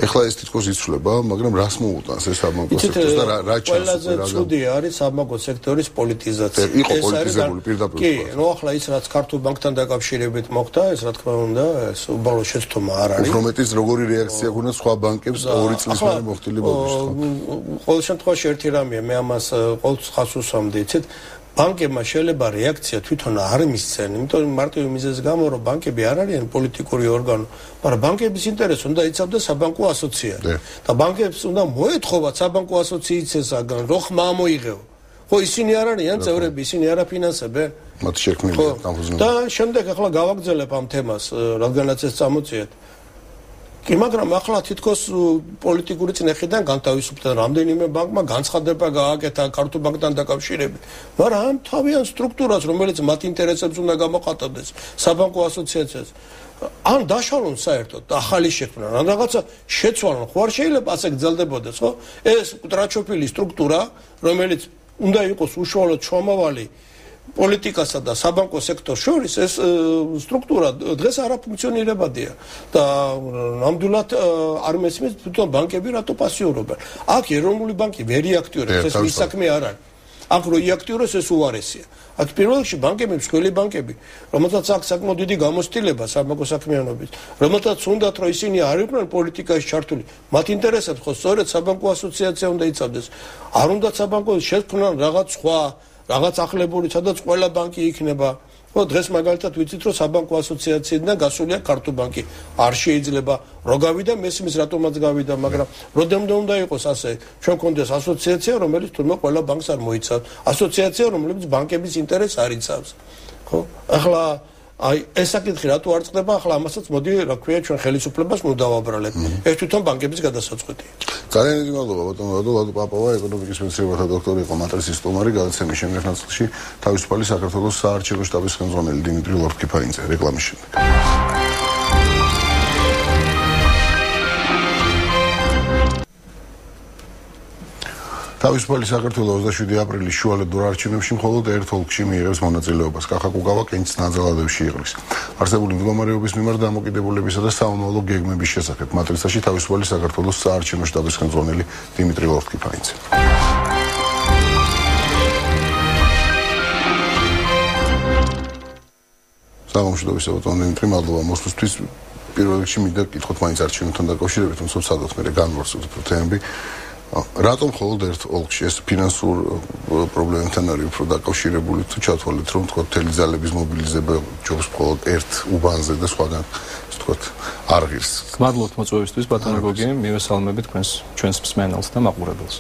ეხლა ეს თითქოს იცვლება, მაგრამ რას მოუტანს ეს საბანკო სექტორს და რა ჩანს? ყველაზე ცუდი არის საბანკო სექტორის პოლიტიზაცია. იყო პოლიტიზებული პირდაპირ. კი, ნუ ახლა ის რაც ქართულ ბანკთან დაკავშირებით მოხდა, ეს რა თქმა უნდა, ეს უბალო შეცდომა არ არის. უფრო მეტიც როგორი რეაქცია ქონდა სხვა ბანკებს 2 წლის მანძილზე მოხდილი ბოდიშს. ყოველ შემთხვევაში ერთი რამეა, მე ამას ყოველთვის ხაზს უსვამდი, იცით? ბანკებმა შეიძლება რეაქცია თვითონ არ მისცენ, იმიტომ რომ მარტივი მიზეზის გამო რომ ბანკები არ არიან პოლიტიკური ორგანო, მაგრამ ბანკების ინტერესს უნდა იცავდეს საბანკო ასოციაცია. და ბანკებს უნდა მოეთხოვათ საბანკო ასოციაციისაგან რო ხმა მოიღეო. ხო ისინი არ არიან წევრები, ისინი არ აფინანსებენ. მათ შექმნილია დამხმარე. და შემდეგ ახლა გავაგრძელებ ამ თემას, რადგანაც ეს წამოწიეთ. კი, მაგრამ ახლა თითქოს პოლიტიკური წნეხიდან განთავისუფლდა რამდენიმე ბანკმა განცხადება გააკეთა ქართულ ბანკთან დაკავშირებით. მაგრამ ამ თავიანთ სტრუქტურას, რომელიც მათ ინტერესებს უნდა გამოყატებდეს, საბანკო ასოციაციას, ან დაშალონ საერთოდ ახალი შექმნა, ან რაღაცა შეცვალონ, ხო არ შეიძლება ასე გრძელდებოდეს, ხო? ეს ტრაჩოფილი სტრუქტურა, რომელიც უნდა იყოს უშუალოდ შრომავალი პოლიტიკასა და საბანკო სექტორს შორის ეს სტრუქტურა დღეს არ აფუნქციონირებადია და ნამდვილად არ მესმის თვითონ ბანკები რატო პასიურობენ. აქ ეროვნული ბანკი ვერ იაქტიურებს, ეს მის საქმე არ არის. აქ რო იაქტიუროს ეს უარესია. აქ პირველ რიგში ბანკები, მსხვილი ბანკები, რომელთაც აქ საკმაოდ დიდი გამოცდილება საბანკო საქმიანობის, რომელთაც უნდათ რომ ისინი არ იყვნენ პოლიტიკაში ჩართული, მათ ინტერესებს ხო სწორედ საბანკო ასოციაცია უნდა იცავდეს. არ უნდა საბანკო შექმნან რაღაც სხვა რაღაც ახლებური, სადაც ყველა ბანკი იქნება. ხო, დღეს მაგალითად ვიცით, რომ საბანკო ასოციაციიდან გასულია ქართულ ბანკი. არ შეიძლება რო გავიდა, მესმის რატომაც გავიდა, მაგრამ როდემდე უნდა იყოს ასე, ჩვენ გქონდეს ასოციაცია, რომელიც თურმე ყველა ბანკს არ მოიცავს. ასოციაცია, რომელიც ბანკების ინტერესს არ იცავს. ხო? ახლა აი ეს საკითხი რატო არ წყდება, ახლა ამასაც მოდი, რა ქვია, ჩვენ ხელისუფლებას მოვდავაბრალებ. ეს თვითონ ბანკების გადასაწყვეტია. ძალიან დიდი მადლობა ბატონო ლადო პაპავა, ეკონომიკის მეცნიერებათა დოქტორი, იყო მატრიცის სტუმარი, გადაცემის შემდეგ ნაწილში თავისუფალი საქართველოს საარჩევნო შტაბის ხელმძღვანელი დიმიტრი ლორთქიფაინძე, რეკლამის შემდეგ. თავისუფალი საქართველოს 27 აპრილის შუალედურ არჩევნებში მხოლოდ ერთ ოლქში მიიღებს მონაწილეობას. კახა კუკავა კენჭის ნაძალადევში იღლის. არსებული მდგომარეობის მიმართ დამოკიდებულებისა და საომავლო გეგმების შესახებ მატრიცაში თავისუფალი საქართველოს საარჩევნო შტაბის ხელმძღვანელი დიმიტრი ლორთქიფაინძე. საგამშვიდობისა ბატონო დიმიტრი, მადლობა მოსვლისთვის. პირველ რიგში მინდა გითხოთ მაინც არჩევნებთან დაკავშირებით, თუმცა სადოთ მე განვარსოთ უფრო თემები. რატომ მხოლოდ ერთ ოლქში ეს ფინანსურ პრობლემებთან არის უფრო დაკავშირებული, თუ ჩათვალეთ, რომ თქვა მთელი ძალების მობილიზება ჯობს მხოლოდ ერთ უბანზე და სხვაგან თქვა არ ღირს. მადლობთ მოწვევისთვის ბატონო გოგი, მივესალმები ჩვენს მსმენელს და მაყურებელს.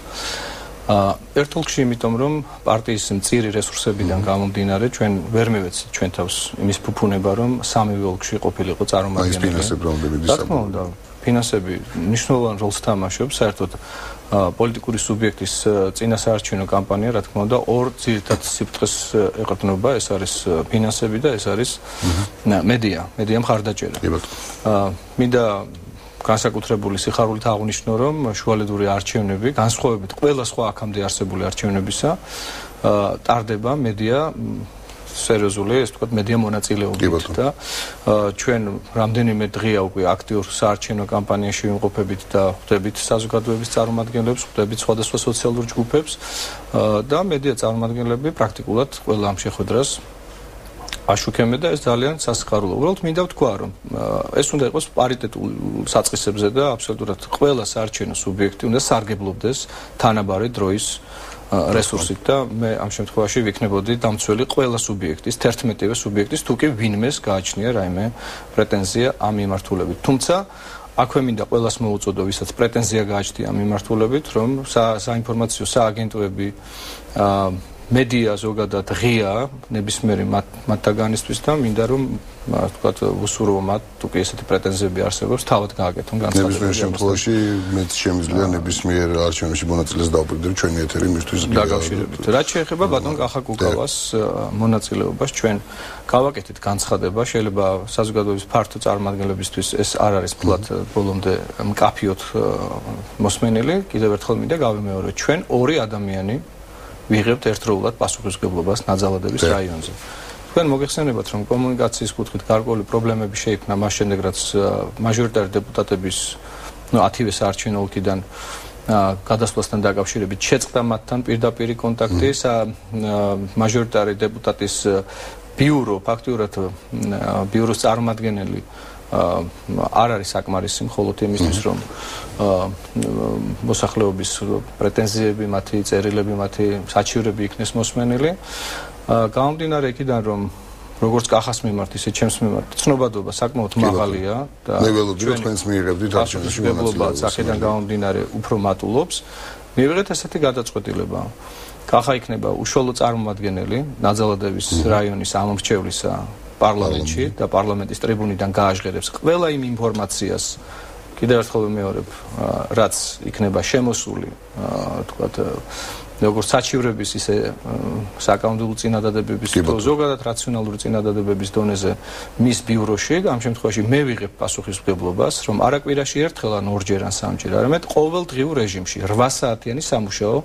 ერთ ოლქში იმიტომ რომ პარტიის მწირი რესურსებიდან გამომდინარე ჩვენ ვერ მივეცით ჩვენ თავს იმის ფუფუნება რომ სამივე ოლქში ყოფილიყო წარმომადგენელი. რა თქმა უნდა, ფინანსები მნიშვნელოვან როლს თამაშობს საერთოდ პოლიტიკური სუბიექტის წინასაარჩევნო კამპანია, რა თქმა უნდა, ორ ძირითად სიფრთხეს ეყრდნობა, ეს არის ფინანსები და ეს არის მედია მხარდაჭერა. მინდა განსაკუთრებული სიხარულით აღვნიშნო, რომ შუალედური არჩევნები, განსხვავებით ყველა სხვა აქამდე არსებული არჩევნებისა, ტარდება მედია სერიოზული, ეს თქვა მედია მონაწილეობით და ჩვენ რამდენიმე დღეა უკვე აქტიურ საარჩევნო კამპანიაში ვიმყოფებით და ხვდებით საზოგადოების წარმომადგენლებს, ხვდებით სხვადასხვა სოციალურ ჯგუფებს და მედია წარმომადგენლები პრაქტიკულად ყველა ამ შეხვედრას აშუქებენ და ეს ძალიან სასიხარულოა. უბრალოდ მინდა ვთქვა, რომ ეს უნდა იყოს პარიტეტულ საწყისებზე და აბსოლუტურად ყველა საარჩევნო სუბიექტი უნდა სარგებლობდეს თანაბარი დროის რესურსით და მე ამ შემთხვევაში ვიქნებოდი დამცველი ყველა სუბიექტის, 11-ვე სუბიექტის, თუ კი ვინმეს გააჩნია რაიმე პრეტენზია ამ მიმართულებით. თუმცა აქვე მინდა ყველას მოუწოდო, ვისაც პრეტენზია გააჩნია ამ მიმართულებით, რომ საინფორმაციო სააგენტოები მედია ზოგადად ღია ნებისმიერი მათთაგანისთვის და მინდა რომ ვთქვათ უსურვო მათ თუ კი ესეთი პრეტენზიები არსებობს თავად გააკეთონ განცხადება. ნებისმიერ შემთხვევაში მეც შემიძლია ნებისმიერ არჩევნებში მონაწილეს დავუყიდე ჩვენი ეთერი მისთვის დაკავშირებით. რაც შეეხება ბატონ კახაკუკავას მონაწილეობას ჩვენ გავაკეთეთ განცხადება, შეიძლება საზოგადოების ფართო წარმომადგენლებისთვის ეს არ არის ფულად ბოლომდე მკაფიოდ მოსმენილი, კიდევ ერთხელ მინდა გავიმეორო, ჩვენ ორი ადამიანი ვიღებთ ერთდროულად პასუხისმგებლობას ნაძალადების რაიონზე. თქვენ მოგეხსენებათ, რომ კომუნიკაციის კუთხით გარკვეული პრობლემები შეიქმნა მას შემდეგ, რაც მაჟორიტარი დეპუტატების 10-ვე საარჩევნო ოლქიდან გადასვლასთან დაკავშირებით შეწყდა მათთან პირდაპირი კონტაქტი, მაჟორიტარი დეპუტატის ბიურო, ფაქტიურად ბიუროს წარმომადგენელი არ არის საკმარისი მხოლოდ იმისთვის, რომ მოსახლეობის პრეტენზიები, მათი წერილები, მათი საჩივრები იქნეს მოსმენილი. გამომდინარე იქიდან, რომ როგორც კახას მიმართ, ისე ჩემს მიმართ ცნობადობა საკმაოდ მაღალია და მე ველოდი რომ თქვენს მიიღებდით არჩევნებში მონაწილეობას, აქედან გამომდინარე უფრო მატულობს. მივიღეთ ესეთი გადაწყვეტილება. კახა იქნება უშუალო წარმომადგენელი ნაძალადების რაიონის ამომრჩევლისა პარლამენტში და პარლამენტის ტრიბუნიდან გააჟღერებს ყველა იმ ინფორმაციას, კიდევ ერთხელ ვიმეორებ, რაც იქნება შემოსული, თქვათ, როგორც საჩივრების, ისე საკანონმდებლო წინადადებების, ზოგადად რაციონალური წინადადებების დონეზე მის ბიუროში და ამ შემთხვევაში მე ვიღებ პასუხისმგებლობას, რომ არა კვირაში ერთხელ ან ორჯერ ან სამჯერ, არამედ ყოველდღიურ რეჟიმში 8 საათიანი სამუშაო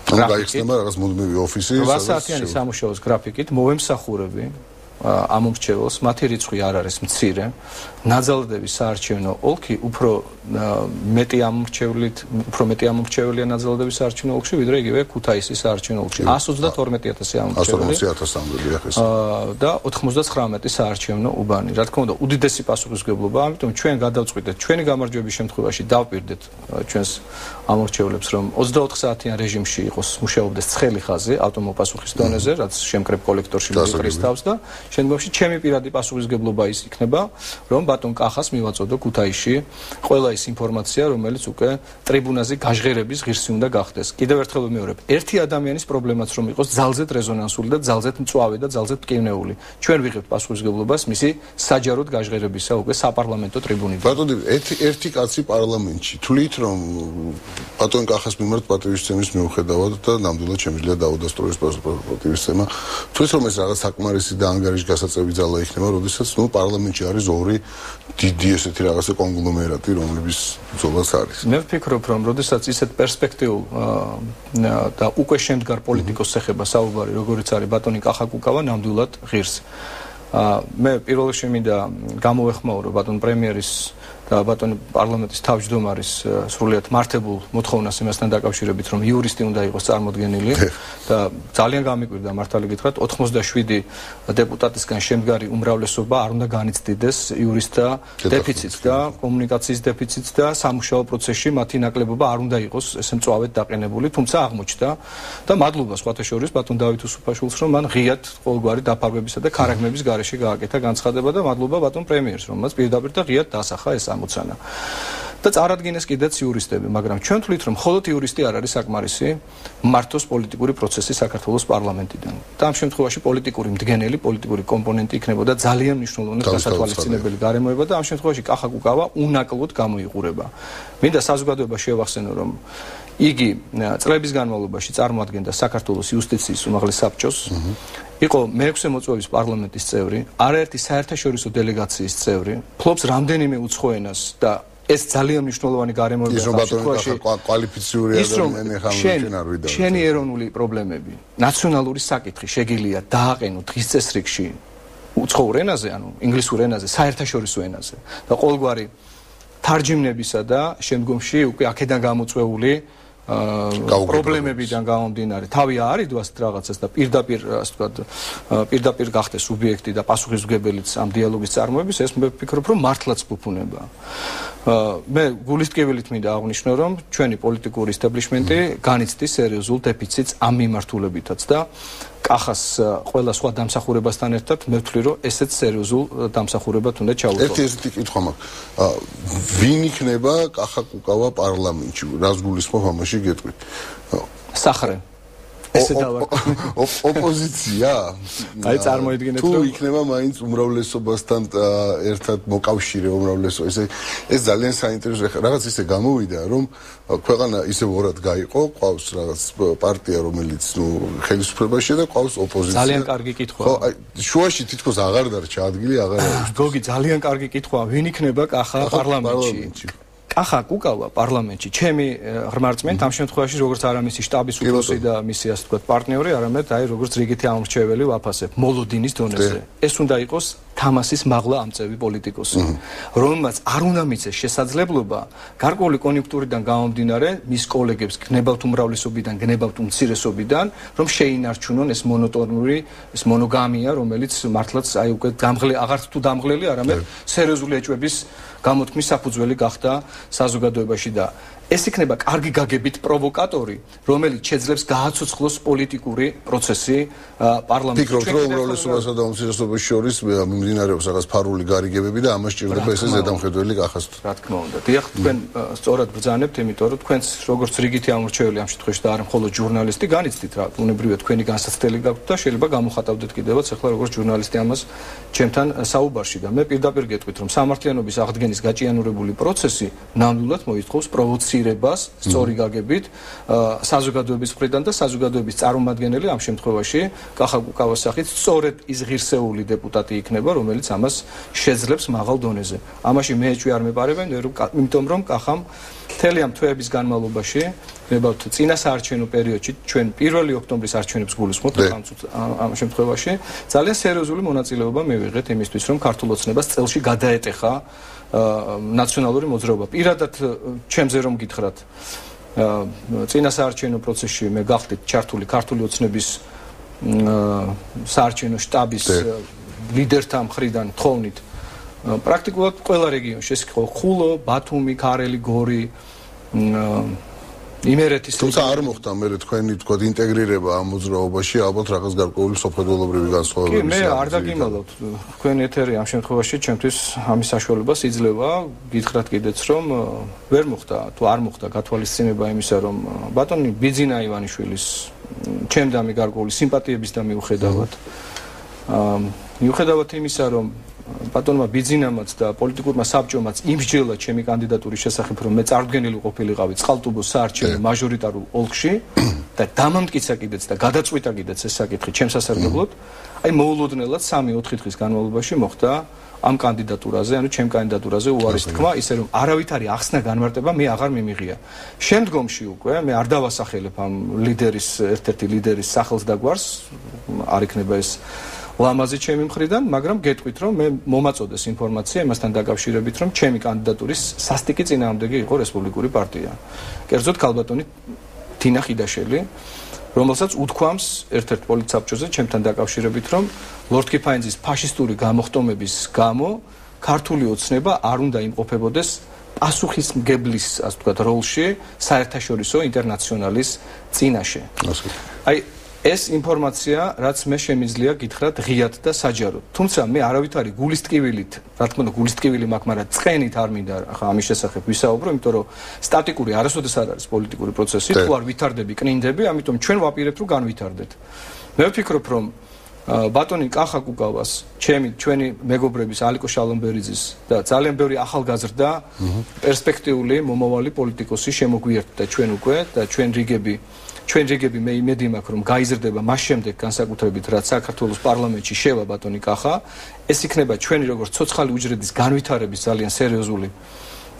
გაიხსნება რაღაც მუდმივი ოფისი, 8 საათიანი სამუშაოს გრაფიკით მოვემსახურები ამომრჩეველს, მათი რიცხვი არ არის მცირე, ნაძალადების საარჩევნო ოლქი უფრო მეტი ამომრჩეველია ნაძალადების საარჩევნო ოლქში, ვიდრე იგივე ქუთაისის საარჩევნო ოლქში. 132,000 ამომრჩეველი. 180,000 ახლა. და 99 საარჩევნო უბანი. Რა თქმა უნდა, უდიდესი პასუხისმგებლობა, ამიტომ ჩვენ გადავწყვიტეთ, ჩვენი გამარჯვების შემთხვევაში დავპირდეთ ჩვენს ამომრჩევლებს, რომ 24 საათიან რეჟიმში იყოს მუშაობდეს ცხელი ხაზი ავტომობილსახურის დონეზე, რაც შემკრებ კოლექტორში მიყრის თავს და შემდგომში ჩემი პირადი პასუხისმგებლობა ის იქნება, რომ ბატონ კახას მივაწოდო ქუთაისში ყველა ის ინფორმაცია, რომელიც უკვე ტრიბუნაზე გაჟღერების ღირსი უნდა გახდეს. კიდევ ერთხელ ვიმეორებ, ერთი ადამიანის პრობლემაც რომ იყოს ძალზედ რეზონანსული და ძალზედ მწვავე და ძალზედ მტკივნეული. ჩვენ ვიღებთ პასუხისმგებლობას მისი საჯაროდ გაჟღერებისა უკვე საპარლამენტო ტრიბუნიდან. ბატონო, ერთი კაცი პარლამენტში თვლით, რომ ბატონ კახას მიმართ პატივისცემის მიუხედავად და ნამდვილად შემიძლია დაუდასტუროს პატივისცემა. თვითონ რომ ეს რაღაც საკმარისი და ანგარიში გასაწევი ძალა იქნება, როდესაც პარლამენტში არის ორი დიდი ესეთი რაღაცა კონგლომერატი, რომლებიც ბრძოლას არის. მე ვფიქრობ, რომ როდესაც ისეთ პერსპექტიულ და უკვე შემდგარ პოლიტიკოს ეხება საუბარი, როგორიც არის ბატონი კახაკუკავა, ნამდვილად ღირს. მე პირველ რიგში მინდა გამოვეხმაურო ბატონ პრემიერის და ბატონ პარლამენტის თავმჯდომარის სრულიად მართებულ მოთხოვნას იმასთან დაკავშირებით, რომ იურისტი უნდა იყოს წარმოდგენილი და ძალიან გამიკვირდა მართალი გითხრათ, 87 დეპუტატისგან შემდგარი უმრავლესობა არ უნდა განიცდიდეს იურისტთა დეფიციტს და კომუნიკაციის დეფიციტს და სამუშაო პროცესში მათი ნაკლებობა არ უნდა იყოს ესე მწვავედ დაყენებული, თუმცა აღმოჩნდა და მადლობა სხვათა შორის ბატონ დავით უსუფაშვილს, რომ მან ღიად ყოველგვარი დაფარვებისა და ქარაგმების გარეშე გააკეთა განცხადება და მადლობა ბატონ პრემიერს, რომელმაც პირდაპირ და ღიად დასახა ეს ამოცანა. და წარადგინეს კიდეც იურისტები, მაგრამ ჩვენ თვლით, რომ მხოლოდ იურისტი არ არის საკმარისი მართოს პოლიტიკური პროცესი საქართველოს პარლამენტიდან. და ამ შემთხვევაში პოლიტიკური მდგენელი, პოლიტიკური კომპონენტი იქნებოდა ძალიან მნიშვნელოვანი გასათვალისწინებელი გარემოება და ამ შემთხვევაში კახაკუკავა უნაკლოდ გამოიყურება. მინდა საზოგადოებას შევახსენო, რომ იგი წლების განმავლობაში წარმოადგენდა საქართველოს იუსტიციის უმაღლეს საბჭოს, იყო მე-6 მოწვევის პარლამენტის წევრი, არაერთი საერთაშორისო დელეგაციის წევრი, ფლობს რამდენიმე უცხო ენას და ეს ძალიან მნიშვნელოვანი გარემოებაა ხალხში კვალიფიციური ადამიანი ხამშენ არ ვიდა შენი ეროვნული პრობლემები ნაციონალური საკითხი შეგიძლია დააყენო დღის წესრიგში უცხოურ ენაზე ანუ ინგლისურ ენაზე საერთაშორისო ენაზე და ყოველგვარი თარჯიმნებისა და შემდგომში უკვე აქედან გამოწვეული პრობლემებიდან გამომდინარე თავი აარიდო ასეთ რაღაცას და პირდაპირ გახდეს სუბიექტი და პასუხისმგებელიც ამ დიალოგის წარმოების ეს მე ვფიქრობ რომ მართლაც ფუფუნებაა მე გულისტკივილით მინდა აღვნიშნო რომ ჩვენი პოლიტიკური ისტაბლიშმენტი განიცდის სერიოზულ დეფიციტს ამ მიმართულებითაც და კახას ყველა სხვა დამსახურებასთან ერთად მე ვთვლი რომ ესეც სერიოზულ დამსახურებად უნდა ჩაუდგოს ერთი კითხვა მაქვს ვინ იქნება კახა კუკავა პარლამენტში რას გულისხმობ ამაში გეტყვით სახრე ესე დავარქვა ოპოზიცია აი წარმოიდგინეთ თუ იქნება მაინც უმრავლესობასთან ერთად მოკავშირე უმრავლესო ეს ძალიან საინტერესო რაღაც ისე გამოვიდა რომ ქვეყანა ისე ორად გაიყო ყავს რაღაც პარტია რომელიც ხელისუფლებაშია და ყავს ოპოზიცია ძალიან კარგი კითხვაა ხო აი შუაში თითქოს აღარ დარჩა ადგილი აღარ არის გოგი ძალიან კარგი კითხვაა ვინ იქნება კახა პარლამენტში კახა კუკავა პარლამენტში ჩემი ღრმარწმენით ამ შემთხვევაში როგორც არა მისი შტაბის უფროსი და მისი ასე ვთქვათ პარტნიორი არამედ აი როგორც რიგითი ამორჩეველი ვაფასებ მოლოდინის დონეზე ეს უნდა იყოს თამასის მაღლა ამწევი პოლიტიკოსი რომელმაც არ უნდა მიცეს შესაძლებლობა გარკვეული კონიუნქტურიდან გამომდინარე მის კოლეგებს გნებავთ უმრავლესობიდან გნებავთ უმცირესობიდან რომ შეინარჩუნონ ეს მონოტონური ეს მონოგამია რომელიც მართლაც აი უკვე აღარც თუ დამღლელი არამედ სერიოზული ეჭვების გამოთქმის საფუძველი გახდა საზოგადოებაში და ეს იქნება კარგი გაგებით პროვოკატორი, რომელიც შეძლებს გააცოცხლოს პოლიტიკური პროცესი პარლამენტში. ფიქრობთ, რომ უმრავლესობასა და უმცირესობას შორის მიმდინარეობს რაღაც ფარული გარიგებები და ამას ჭირდება ესე ზედამხედველი კახას. რა თქმა უნდა. დიახ, თქვენ სწორად ბრძანებთ, იმიტომ რომ თქვენს როგორც რიგითი ამორჩეველი ამ შემთხვევაში და არა მხოლოდ ჟურნალისტი განიცდით რა, უნებრივია თქვენი განსაცდელი გაქვთ და შეიძლება გამოხატავდეთ კიდევაც ახლა როგორც ჟურნალისტი ამას ჩემთან საუბარში და მე პირდაპირ გეტყვით, რომ სამართლიანობის აღდგენის გაჭიანურებული პროცესი ნამდვილად მოითხოვს პროვოცირებას სწორი გაგებით საზოგადოების მხრიდან და საზოგადოების წარმომადგენელი ამ შემთხვევაში კახა კუკავას სახით სწორედ ის ღირსეული დეპუტატი იქნება რომელიც ამას შეძლებს მაღალ დონეზე ამაში მე ეჭვი არ მეპარებენ იმიტომ რომ კახამ მთელი ამ თვეების განმავლობაში ნებავთ წინა საარჩევნო პერიოდში ჩვენ 1 ოქტომბრის არჩევნებს გულისხმობთ ამ შემთხვევაში ძალიან სერიოზული მონაწილეობა მივიღეთ იმისთვის რომ ქართულ ოცნებას წელში გადაეტეხა ნაციონალური მოძრაობა. პირადად ჩემზე რომ გითხრათ, წინა საარჩევნო პროცესში მე გახდით ჩართული ქართული ოცნების საარჩევნო შტაბის ლიდერთა მხრიდან თხოვნით. პრაქტიკულად ყველა რეგიონში ეს იყო ხულო, ბათუმი, ქარელი, გორი, იმერეთის თუმცა არ მოხდა მე თქვენი თქვა ინტეგრირება ამ მოძრაობაში ალბათ რაღაც გარკვეული სოფლმხედველობრივი განსხვავებები მე არ დაგიმალავთ თქვენ ეთერი ამ შემთხვევაში ჩემთვის ამის საშუალებას იძლევა გითხრათ კიდეც რომ ვერ მოხდა თუ არ მოხდა გათვალისწინება იმისა რომ ბატონი ბიძინა ივანიშვილის ჩემდამი გარკვეული სიმპათიების და მიუხედავად იმისა რომ ბატონმა ბიძინამაც და პოლიტიკურმა საბჭომაც იმსჯელა ჩემი კანდიდატურის შესახებ რომ მე წარდგენილი ყოფილიყავი წყალტუბოს საარჩევნო მაჟორიტარულ ოლქში და დამამტკიცა კიდეც და გადაწყვიტა კიდეც ეს საკითხი ჩემს სასარგებლოდ აი მოულოდნელად 3-4 დღის განმავლობაში მოხდა ამ კანდიდატურაზე ანუ ჩემ კანდიდატურაზე უარის თქმა ისე რომ არავითარი ახსნა განმარტება მე აღარ მიმიღია შემდგომში უკვე მე არ დავასახელებ ამ ლიდერის ერთ-ერთი ლიდერის სახელს და გვარს არ იქნება ეს ლამაზი ჩემი მხრიდან, მაგრამ გეტყვით რომ მე მომაწოდეს ინფორმაცია იმასთან დაკავშირებით, რომ ჩემი კანდიდატურის სასტიკი წინააღმდეგი იყო რესპუბლიკური პარტია. კერძოდ ქალბატონი თინა ხიდაშელი, რომელსაც უთქვამს ერთ-ერთ პოლიტსაბჭოზე ჩემთან დაკავშირებით, რომ ლორდ კიფაინძის ფაშისტური გამოხტომების გამო ქართული ოცნება არ უნდა იმყოფებოდეს პასუხისმგებლის, ასე ვთქვათ, როლში საერთაშორისო ინტერნაციონალის წინაშე. აი ეს ინფორმაცია, რაც მე შემიძლია გითხრათ ღიად და საჯაროდ. თუმცა მე არავითარი გულისტკივილით, რა თქმა უნდა, გულისტკივილი მაქვს, მაგრამ წყენით არ მინდა ახლა ამის შესახებ ვისაუბრო, იმიტომ რომ სტატიკური არასოდეს არ არის პოლიტიკური პროცესი, თუ არ ვითარდები, კნინდები, ამიტომ ჩვენ ვაპირებთ რომ განვითარდეთ. მე ვფიქრობ, რომ ბატონი კახა კუკავას, ჩვენი მეგობრების ალიკო შალომბერიძის და ძალიან ბევრი ახალგაზრდა პერსპექტიული მომავალი პოლიტიკოსი შემოგვიერთდა ჩვენ უკვე და ჩვენ რიგები მე იმედი მაქვს რომ გაიზრდება მას შემდეგ განსაკუთრებით რაც საქართველოს პარლამენტში შევა ბატონი კახა ეს იქნება ჩვენი როგორც ცოცხალი უჯრედის განვითარების ძალიან სერიოზული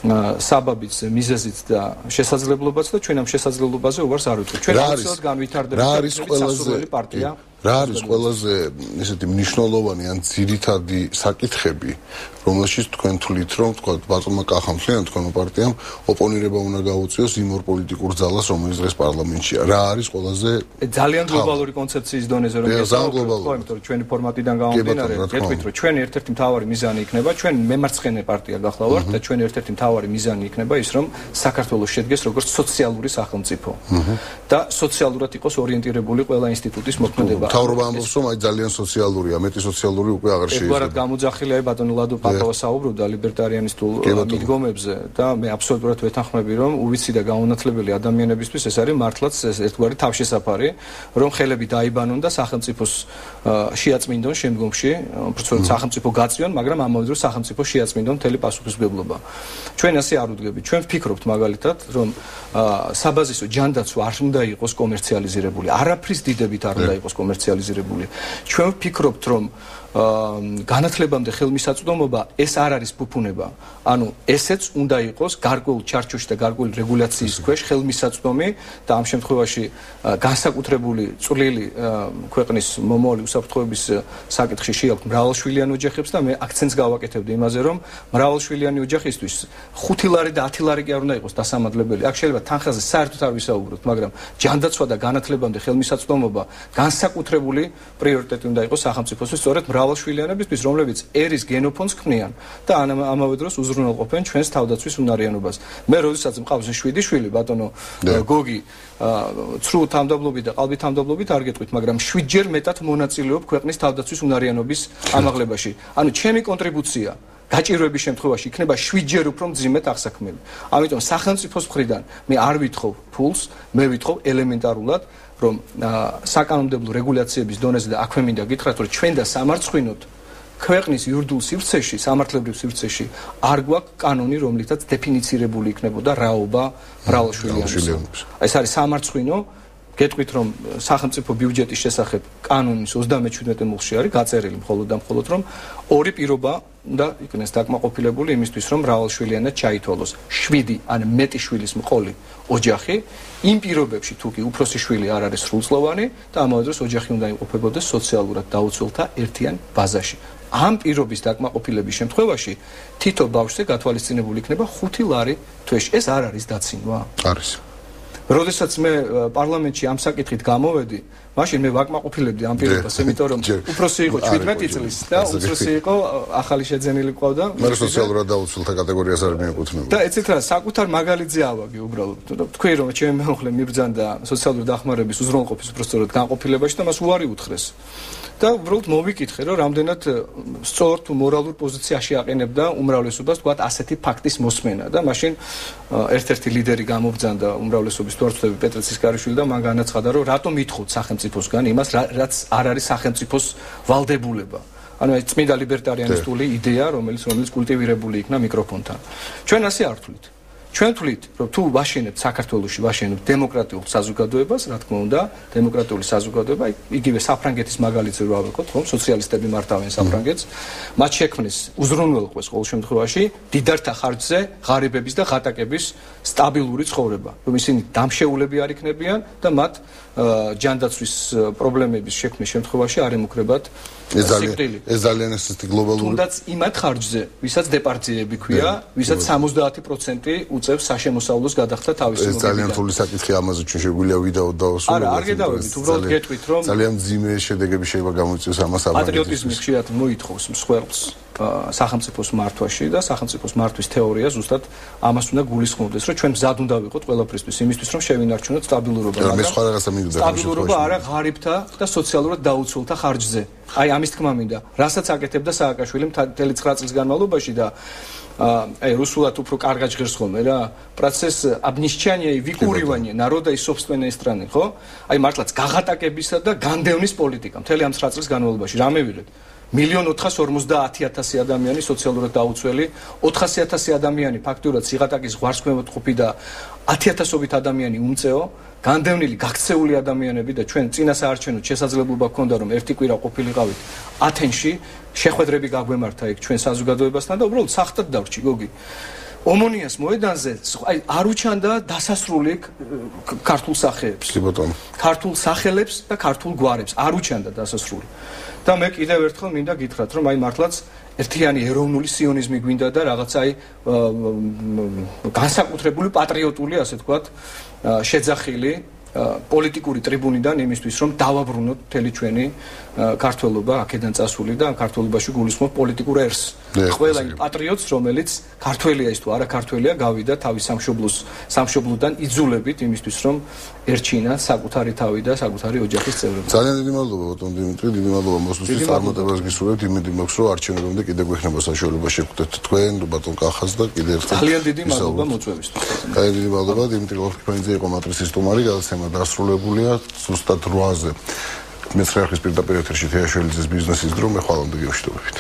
საბაბიც, მიზეზიც და შესაძლებლობაც და ჩვენ ამ შესაძლებლობაზე უარს არ ვიტყვით. ჩვენ აუცილებლად განვითარდებით სასურველი პარტია. რა არის ყველაზე ესეთი მნიშვნელოვანი ან ძირითადი საკითხები, რომელშიც თქვენ თვლით, რომ თქვა ბატონმა კახამთლიან თქვენო პარტიამ ოპონირება უნდა გაუწიოს იმ ორ პოლიტიკურ ძალას, რომელიც დღეს პარლამენტშია. რა არის ყველაზე ძალიან გლობალური კონცეფციის დონეზე რომ გესაუბრეთ, იმიტომ რომ ჩვენი ფორმატიდან გამომდინარე, გეტყვით რომ ჩვენი ერთ-ერთი მთავარი მიზანი იქნება, ჩვენ მემარცხენე პარტია გახლავართ და ჩვენი ერთ-ერთი მთავარი მიზანი იქნება ის, რომ საქართველოს შედგეს როგორც სოციალური სახელმწიფო და სოციალურად იყოს ორიენტირებული ყველა ინსტიტუტის მოქმედება. თავრობა ამბობს, რომ აი ძალიან სოციალურია, მეტი სოციალური უკვე აღარ შეიძლება. ერთგვარად გამოძახილია ბატონო ლადო პაპავა საუბრობდა ლიბერტარიანისტულ მიდგომებზე და მე აბსოლუტურად ვეთანხმები, რომ უვიცი და გაუნათლებელი ადამიანებისთვის ეს არის მართლაც ერთგვარი თავშესაფარი, რომ ხელები დაიბანონ და სახელმწიფოს შეაწმინდონ შემდგომში, უბრალოდ სახელმწიფო გაწიონ, მაგრამ ამავე დროს სახელმწიფო შეაწმინდონ მთელი პასუხისმგებლობა. ჩვენ ასე არ ვუდგებით. ჩვენ ვფიქრობთ მაგალითად, რომ საბაზისო ჯანდაცვა არ უნდა იყოს კომერციალიზირებული. არაფრის დიდებით არ უნდა იყოს კომერციალიზირებული. ჩვენ ვფიქრობთ, რომ განათლებამდე ხელმისაწვდომობა ეს არ არის ფუფუნება. ანუ ესეც უნდა იყოს გარკვეულ ჩარჩოში და გარკვეული რეგულაციის ქვეშ ხელმისაწვდომი და ამ შემთხვევაში განსაკუთრებული წვლილი ქვეყნის მომავალი უსაფრთხოების საკითხში შეაქვთ მრავალშვილიან ოჯახებს და მე აქცენტს გავაკეთებდი იმაზე, რომ მრავალშვილიანი ოჯახისთვის 5 ლარი და 10 ლარი კი არ უნდა იყოს დასამადლებელი. აქ შეიძლება თანხაზე საერთოდ არ ვისაუბროთ, მაგრამ ჯანდაცვა და განათლებამდე ხელმისაწვდომობა განსაკუთრებული პრიორიტეტი უნდა იყოს სახელმწიფოსთვის, სწორედ მრავალშვილიანებისთვის, რომლებიც ერის გენოფონდს ქმნიან და ამავე დროს უზრუნველყოფენ ჩვენს თავდაცვის უნარიანობას. მე როდესაც მყავს 7 შვილი, ბატონო გოგი, ცრუ თამდაბლობით და ყალბით თამდაბლობით არ გეტყვით, მაგრამ 7-ჯერ მეტად მონაწილეობ ქვეყნის თავდაცვის უნარიანობის ამაღლებაში. ანუ ჩემი კონტრიბუცია გაჭირვების შემთხვევაში იქნება 7-ჯერ უფრო მძიმედ აღსაქმელი. ამიტომ სახელმწიფოს მხრიდან მე არ ვითხოვ ფულს, მე ვითხოვ ელემენტარულად, რომ საკანონმდებლო რეგულაციების დონეზე და აქვე მინდა გითხრათ, რომ ჩვენ და სამარცხვინოთ ქვეყნის იურიდიულ სივრცეში, სამართლებრივ სივრცეში არ გვაქვს კანონი, რომლითაც დეფინიცირებული იქნებოდა რაობა მრავალშვილიანობის. ეს არის სამარცხვინო. გეტყვით, რომ სახელმწიფო ბიუჯეტის შესახებ კანონის 37 მუხლში არის გაწერილი მხოლოდ და მხოლოდ, რომ ორი პირობა უნდა იქნეს დაკმაყოფილებული იმისთვის, რომ მრავალშვილიანად ჩაითვალოს 7 ან მეტი შვილის მყოლი ოჯახი, იმ პირობებში თუ კი უფროსი შვილი არ არის სრულწლოვანი და ამავე დროს ოჯახი უნდა იმყოფებოდეს სოციალურად დაუცველთა ერთიან ბაზაში. ამ პირობის დაკმაყოფილების შემთხვევაში თითო ბავშვზე გათვალისწინებული იქნება 5 ლარი თვეში. ეს არ არის დაცინვა? არის. როდესაც მე პარლამენტში ამ საკითხით გამოვედი, მაშინ მე ვაკმაყოფილებდი ამ პირობას, იმიტომ რომ უფროსი იყო 17 წლის და უფროსი იყო ახალი შეძენილი ყავდა. მე სოციალურად დაუცველთა კატეგორიას არ მიეკუთვნება. და ეცეთ რა, საკუთარ მაგალითზე ავაგე უბრალოდ. თქვი რომ ჩემი მეუღლე მიბრძანდა სოციალური დახმარების უზრუნველყოფის უпростоრად განყოფილებაში და მას უარი უთხრეს. და უბრალოდ მოვიკითხე, რომ რამდენად სწორ თუ მორალურ პოზიციაში აყენებდა უმრავლესობას, თქვათ, ასეთი ფაქტის მოსმენა და მაშინ ერთ-ერთი ლიდერი გამობრძანდა უმრავლესობის თუ არ ვცდები პეტრე ცისკარიშვილი და მან განაცხადა, რომ რატომ ითხოვთ სახელმწიფოსგან იმას, რაც არ არის სახელმწიფოს ვალდებულება. ანუ ეს წმინდა ლიბერტარიანისტული იდეა, რომელიც კულტივირებული იქნა მიკროფონთან. ჩვენ ასე არ ვთვლით. ჩვენ ვთვლით, რომ თუ ვაშენებთ საქართველოში ვაშენებთ დემოკრატიულ საზოგადოებას, რა თქმა უნდა, დემოკრატიული საზოგადოება, იგივე საფრანგეთის მაგალითზე რო ავიღოთ, ხომ, სოციალისტები მართავენ საფრანგეთს, მათ შექმნეს უზრუნველყვეს ყოველ შემთხვევაში დიდართა ხარჯზე ღარიბების და ღატაკების სტაბილური ცხოვრება, რომ ისინი დამშეულები არ იქნებიან და მათ ჯანდაცვის პრობლემების შექმნის შემთხვევაში არ ემუქრებათ ეს ძალიან ესეთი გლობალური თუნდაც იმათ ხარჯზე, ვისაც დეპარტიები ქვია, ვისაც 70% უწევს საშემოსავლოს გადახდა თავისი მოგებიდან. ეს ძალიან რთული საკითხი, ამაზე ჩვენ შეგვიძლია ვიდეო დავასრულოთ. არა, არ გედავებით, უბრალოდ გეტყვით, რომ ძალიან მძიმე შედეგები შეიძლება გამოიწვიოს ამას აბანეთს. პატრიოტიზმი ხშირად მოითხოვს მსხვერპლს სახელმწიფოს მართვაში და სახელმწიფოს მართვის თეორია ზუსტად ამას უნდა გულისხმობდეს, რომ ჩვენ მზად უნდა ვიყოთ ყველაფრისთვის, იმისთვის, რომ შევინარჩუნოთ სტაბილურობა, მაგრამ სტაბილურობა არა ღარიბთა და სოციალურად დაუცველთა ხარჯზე. აი ამის თქმა მინდა, რასაც აკეთებდა სააკაშვილი მთელი 9 წლის განმავლობაში და აი რუსულად უფრო კარგად ჟღერს ხოლმე რა პროცეს обнищания и выкуривания народа и собственной страны, ხო? აი მართლაც გაღატაკებისა და განდევნის პოლიტიკა მთელი ამ 9 წლის განმავლობაში რა მივიღეთ? 1,450,000 ადამიანი სოციალურად დაუცველი, 400,000 ადამიანი ფაქტურად სიღატაკის ზღვარსკმევთყოფი და 10,000-ობით ადამიანი უმწეო, განდევნილი, გაქცეული ადამიანები და ჩვენ წინასაარჩევნო შესაძლებლობა გქონდა რომ ერთი კვირა ყოფილიყავით ათენში, შეხვედრები გაგვემართა იქ ჩვენ საზოგადოებასთან და უბრალოდ სახტად დავრჩი, გოგი. ომონიას მოედანზე აი არ უჩანდა დასასრული ქართულ სახეებს. კი ბატონო. ქართულ სახელებს და ქართულ გვარებს არ უჩანდა დასასრული. და მე კიდევ ერთხელ მინდა გითხრათ, რომ აი მართლაც ერთიანი ეროვნული სიონიზმი გვინდა და რაღაც აი განსაკუთრებული პატრიოტული, ასე ვთქვათ, შეძახილი პოლიტიკური ტრიბუნიდან იმისთვის, რომ დავაბრუნოთ მთელი ჩვენი ქართველობა აქედან წასული და ქართველობაში გულისხმობ პოლიტიკურ ერს. ყველა იმ პატრიოტს, რომელიც ქართველია ის თუ არა ქართველია, გავიდა თავის სამშობლოდან იძულებით იმისთვის, რომ ერჩინა საკუთარი თავი და საკუთარი ოჯახის წევრები. ძალიან დიდი მადლობა ბატონ დიმიტრი, დიდი მადლობა მოსვლისთვის, წარმატებას გისურვებთ, იმედი მაქვს, რომ არჩევნებამდე კიდევ გვექნება საშუალება შეგხვდეთ თქვენ, ბატონ კახას და კიდევ ერთხელ. ძალიან დიდი მადლობა მოწვევისთვის. ძალიან დიდი მადლობა დიმიტრი ლოფიქოვიძე იყო მატრიცის სტუმარი, გადაცემა დასრულებულია ზუსტად 8-ზე. მეცხრე არხის პირდაპირ ეთერში თეაშველიძის ბიზნესის დრო, მე ხვალამდე გევშვიდობებით.